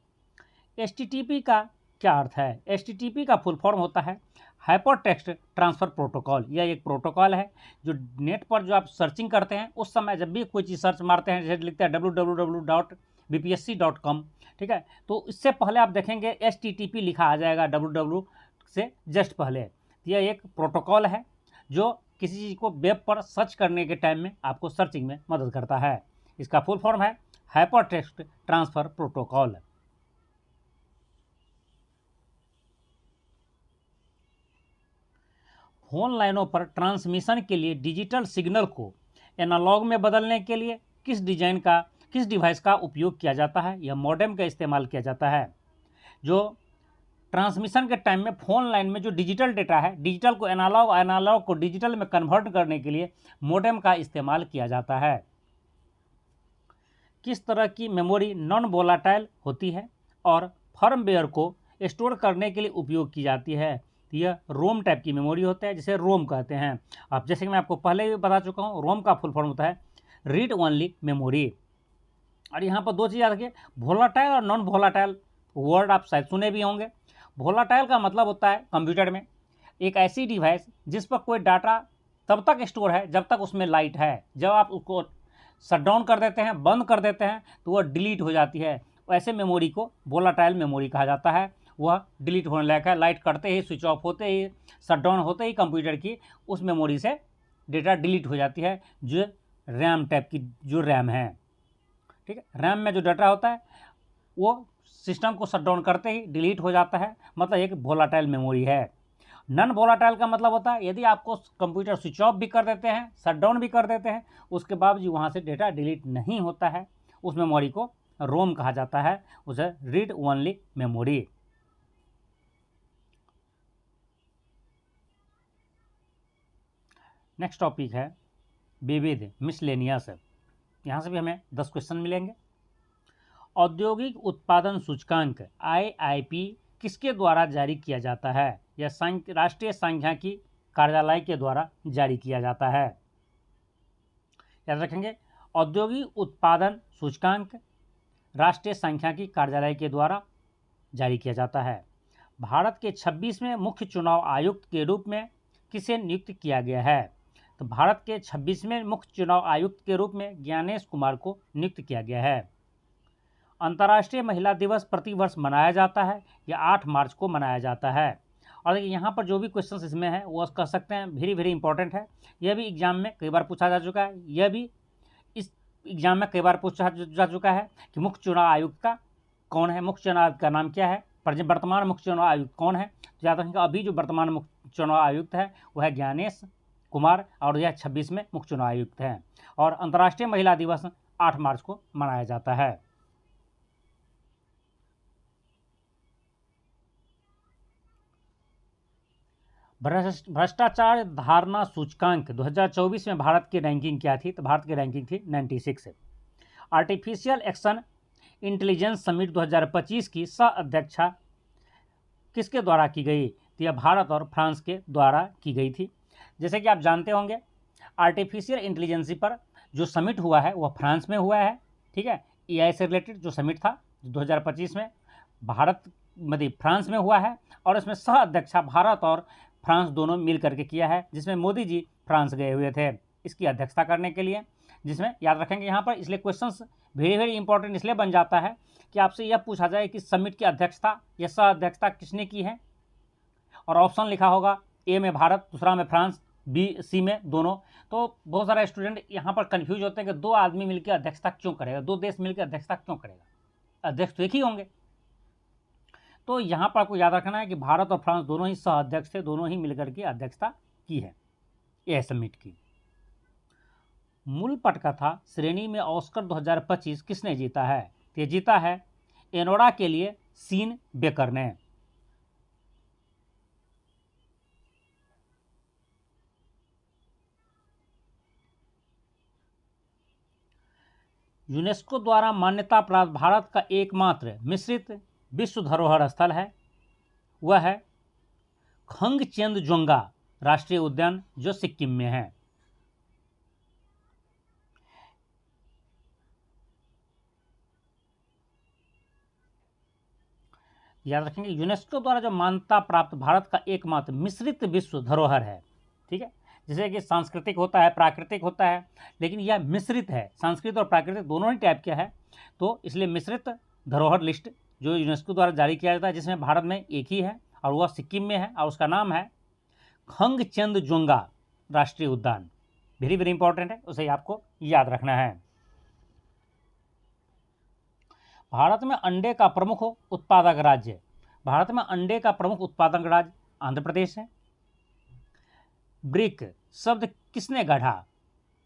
HTTP का क्या अर्थ है? HTTP का फुल फॉर्म होता है हाइपर टेक्स्ट ट्रांसफ़र प्रोटोकॉल। यह एक प्रोटोकॉल है जो नेट पर जो आप सर्चिंग करते हैं उस समय जब भी कोई चीज़ सर्च मारते हैं, जैसे लिखते हैं www.bpsc.com, ठीक है, तो इससे पहले आप देखेंगे HTTP लिखा आ जाएगा www से जस्ट पहले। यह एक प्रोटोकॉल है जो किसी चीज़ को वेब पर सर्च करने के टाइम में आपको सर्चिंग में मदद करता है। इसका फुल फॉर्म है hyper text transfer protocol. Phone लाइनों पर ट्रांसमिशन के लिए डिजिटल सिग्नल को एनालॉग में बदलने के लिए किस डिवाइस का उपयोग किया जाता है? यह मॉडेम का इस्तेमाल किया जाता है। जो ट्रांसमिशन के टाइम में फोन लाइन में जो डिजिटल डेटा है, डिजिटल को एनालॉग, एनालॉग को डिजिटल में कन्वर्ट करने के लिए मॉडेम का इस्तेमाल किया जाता है। किस तरह की मेमोरी नॉन वोलाटाइल होती है और फर्मवेयर को स्टोर करने के लिए उपयोग की जाती है? यह रोम टाइप की मेमोरी होता है, जिसे रोम कहते हैं। अब जैसे कि मैं आपको पहले भी बता चुका हूँ, रोम का फुल फॉर्म होता है रीड ओनली मेमोरी। और यहाँ पर दो चीज़ याद रखिए, वोलाटाइल और नॉन वोलाटाइल वर्ड आप शायद सुने भी होंगे। वोलाटाइल का मतलब होता है कंप्यूटर में एक ऐसी डिवाइस जिस पर कोई डाटा तब तक स्टोर है जब तक उसमें लाइट है। जब आप उसको शट डाउन कर देते हैं, बंद कर देते हैं, तो वह डिलीट हो जाती है। ऐसे मेमोरी को वोलाटाइल मेमोरी कहा जाता है। वह डिलीट होने लायक है। लाइट कटते ही, स्विच ऑफ होते ही, शट डाउन होते ही कंप्यूटर की उस मेमोरी से डेटा डिलीट हो जाती है, जो रैम टाइप की जो रैम है, ठीक है। रैम में जो डाटा होता है वो सिस्टम को शट डाउन करते ही डिलीट हो जाता है, मतलब एक वोलाटाइल मेमोरी है। नॉन वोलाटाइल का मतलब होता है यदि आपको कंप्यूटर स्विच ऑफ भी कर देते हैं, शट डाउन भी कर देते हैं, उसके बावजूद वहाँ से डेटा डिलीट नहीं होता है, उस मेमोरी को रोम कहा जाता है, उसे read only memory. Next topic है विविध मिसलेनियस। यहाँ से भी हमें 10 क्वेश्चन मिलेंगे। औद्योगिक उत्पादन सूचकांक IIP किसके द्वारा जारी किया जाता है? यह राष्ट्रीय सांख्यिकी कार्यालय के द्वारा जारी किया जाता है। याद रखेंगे, औद्योगिक उत्पादन सूचकांक राष्ट्रीय सांख्यिकी कार्यालय के द्वारा जारी किया जाता है। भारत के 26वें मुख्य चुनाव आयुक्त के रूप में किसे नियुक्त किया गया है? तो भारत के 26वें मुख्य चुनाव आयुक्त के रूप में ज्ञानेश कुमार को नियुक्त किया गया है। अंतर्राष्ट्रीय महिला दिवस प्रतिवर्ष मनाया जाता है, यह 8 मार्च को मनाया जाता है। और देखिए यहाँ पर जो भी क्वेश्चंस इसमें है वो कह सकते हैं वेरी वेरी इंपॉर्टेंट है। यह भी एग्जाम में कई बार पूछा जा चुका है, यह भी इस एग्जाम में कई बार पूछा जा चुका है कि मुख्य चुनाव आयुक्त का कौन है, मुख्य चुनाव आयुक्त का नाम क्या है, वर्तमान मुख्य चुनाव आयुक्त कौन है। तो याद रखेंगे अभी जो वर्तमान मुख्य चुनाव आयुक्त है वह है ज्ञानेश कुमार, और यह 26वें मुख्य चुनाव आयुक्त हैं। और अंतर्राष्ट्रीय महिला दिवस 8 मार्च को मनाया जाता है। भ्रष्टाचार धारणा सूचकांक 2024 में भारत की रैंकिंग क्या थी? तो भारत की रैंकिंग थी 96। आर्टिफिशियल एक्शन इंटेलिजेंस समिट 2025 की सह अध्यक्षा किसके द्वारा की गई? तो यह भारत और फ्रांस के द्वारा की गई थी। जैसे कि आप जानते होंगे, आर्टिफिशियल इंटेलिजेंसी पर जो समिट हुआ है वह फ्रांस में हुआ है, ठीक है। AI से रिलेटेड जो समिट था 2025 में भारत मतलब फ्रांस में हुआ है, और इसमें सह अध्यक्षा भारत और फ्रांस दोनों मिल करके किया है, जिसमें मोदी जी फ्रांस गए हुए थे इसकी अध्यक्षता करने के लिए। जिसमें याद रखेंगे यहाँ पर, इसलिए क्वेश्चंस वेरी वेरी इंपॉर्टेंट इसलिए बन जाता है कि आपसे यह पूछा जाए कि समिट की अध्यक्षता या सह अध्यक्षता किसने की है, और ऑप्शन लिखा होगा A में भारत, दूसरा में फ्रांस, C में दोनों। तो बहुत सारे स्टूडेंट यहाँ पर कंफ्यूज होते हैं कि दो आदमी मिलकर अध्यक्षता क्यों करेगा, दो देश मिलकर अध्यक्षता क्यों करेगा, अध्यक्ष तो एक ही होंगे। तो यहाँ पर आपको याद रखना है कि भारत और फ्रांस दोनों ही सह अध्यक्ष थे, दोनों ही मिलकर के अध्यक्षता की है यह समिट की। मूल पटकथा श्रेणी में ऑस्कर 2025 किसने जीता है? तो ये जीता है एनोरा के लिए सीन बेकर ने। यूनेस्को द्वारा मान्यता प्राप्त भारत का एकमात्र मिश्रित विश्व धरोहर स्थल है, वह है खंगचेंदजोंगा राष्ट्रीय उद्यान जो सिक्किम में है। याद रखेंगे, यूनेस्को द्वारा जो मान्यता प्राप्त भारत का एकमात्र मिश्रित विश्व धरोहर है। ठीक है, जैसे कि सांस्कृतिक होता है, प्राकृतिक होता है, लेकिन यह मिश्रित है, सांस्कृतिक और प्राकृतिक दोनों ही टाइप का है। तो इसलिए मिश्रित धरोहर लिस्ट जो यूनेस्को द्वारा जारी किया जाता है, जिसमें भारत में एक ही है और वह सिक्किम में है, और उसका नाम है खंगचेंदजुंगा राष्ट्रीय उद्यान। वेरी वेरी इंपॉर्टेंट है, उसे आपको याद रखना है। भारत में अंडे का प्रमुख उत्पादक राज्य, भारत में अंडे का प्रमुख उत्पादक राज्य आंध्र प्रदेश है। ब्रिक शब्द किसने गढ़ा?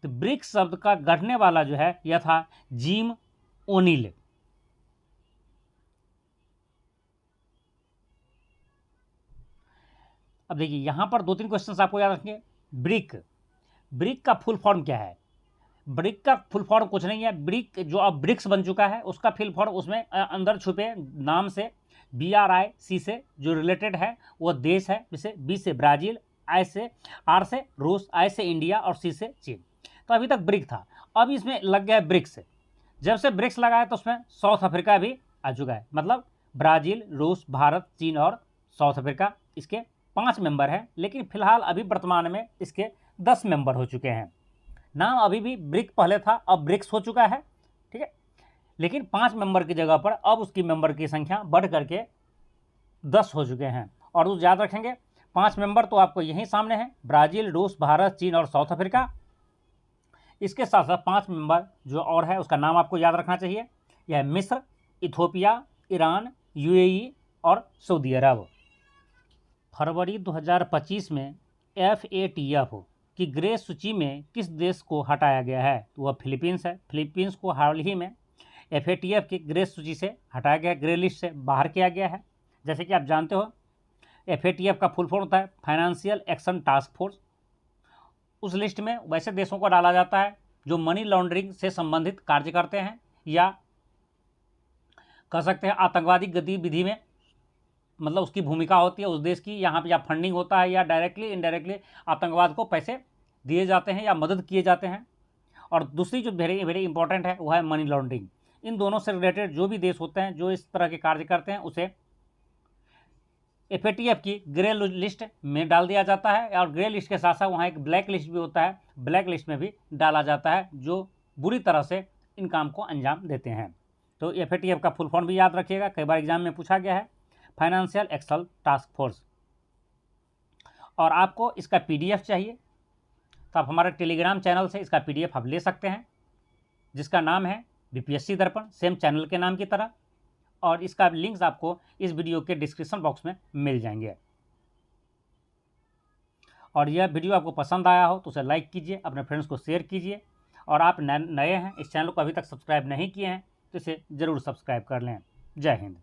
तो ब्रिक शब्द का गढ़ने वाला जो है यह था जिम ओनिल। अब देखिए यहां पर 2-3 क्वेश्चंस आपको याद रखेंगे। ब्रिक का फुल फॉर्म क्या है? ब्रिक का फुल फॉर्म कुछ नहीं है, ब्रिक जो अब ब्रिक्स बन चुका है उसका फुल फॉर्म उसमें अंदर छुपे नाम से BRIC से जो रिलेटेड है वो देश है, जैसे B से ब्राज़ील, I से R से रूस, I से इंडिया और C से चीन। तो अभी तक ब्रिक था, अब इसमें लग गया है ब्रिक्स। जब से ब्रिक्स लगा है तो उसमें साउथ अफ्रीका भी आ चुका है, मतलब ब्राज़ील, रूस, भारत, चीन और साउथ अफ्रीका, इसके 5 मेंबर हैं। लेकिन फिलहाल अभी वर्तमान में इसके 10 मेंबर हो चुके हैं। नाम अभी भी ब्रिक पहले था, अब ब्रिक्स हो चुका है। ठीक है, लेकिन 5 मेंबर की जगह पर अब उसकी मेंबर की संख्या बढ़ करके 10 हो चुके हैं। और उस याद रखेंगे 5 मेंबर तो आपको यहीं सामने हैं, ब्राज़ील, रूस, भारत, चीन और साउथ अफ्रीका। इसके साथ साथ 5 मेंबर जो और है उसका नाम आपको याद रखना चाहिए, यह मिस्र, इथोपिया, ईरान, UAE और सऊदी अरब। फरवरी 2025 में FATF की ग्रे सूची में किस देश को हटाया गया है? तो वह फिलीपींस है। फिलीपींस को हाल ही में FATF की ग्रे सूची से हटाया गया, ग्रे लिस्ट से बाहर किया गया है। जैसे कि आप जानते हो FATF का फुल फॉर्म होता है फाइनेंशियल एक्शन टास्क फोर्स। उस लिस्ट में वैसे देशों को डाला जाता है जो मनी लॉन्ड्रिंग से संबंधित कार्य करते हैं, या कह सकते हैं आतंकवादी गतिविधि में मतलब उसकी भूमिका होती है उस देश की, यहाँ पे या फंडिंग होता है या डायरेक्टली इनडायरेक्टली आतंकवाद को पैसे दिए जाते हैं या मदद किए जाते हैं। और दूसरी जो वेरी वेरी इंपॉर्टेंट है वह है मनी लॉन्ड्रिंग। इन दोनों से रिलेटेड जो भी देश होते हैं जो इस तरह के कार्य करते हैं उसे FATF की ग्रे लिस्ट में डाल दिया जाता है, और ग्रे लिस्ट के साथ साथ वहाँ एक ब्लैक लिस्ट भी होता है, ब्लैक लिस्ट में भी डाला जाता है जो बुरी तरह से इन काम को अंजाम देते हैं। तो FATF का फुल फॉर्म भी याद रखिएगा, कई बार एग्जाम में पूछा गया है, फाइनेंशियल एक्शन टास्क फोर्स। और आपको इसका PDF चाहिए तो आप हमारे टेलीग्राम चैनल से इसका PDF आप ले सकते हैं, जिसका नाम है BPSC दर्पण, सेम चैनल के नाम की तरह। और इसका लिंक्स आपको इस वीडियो के डिस्क्रिप्शन बॉक्स में मिल जाएंगे। और यह वीडियो आपको पसंद आया हो तो उसे लाइक कीजिए, अपने फ्रेंड्स को शेयर कीजिए। और आप नए हैं, इस चैनल को अभी तक सब्सक्राइब नहीं किए हैं तो इसे ज़रूर सब्सक्राइब कर लें। जय हिंद।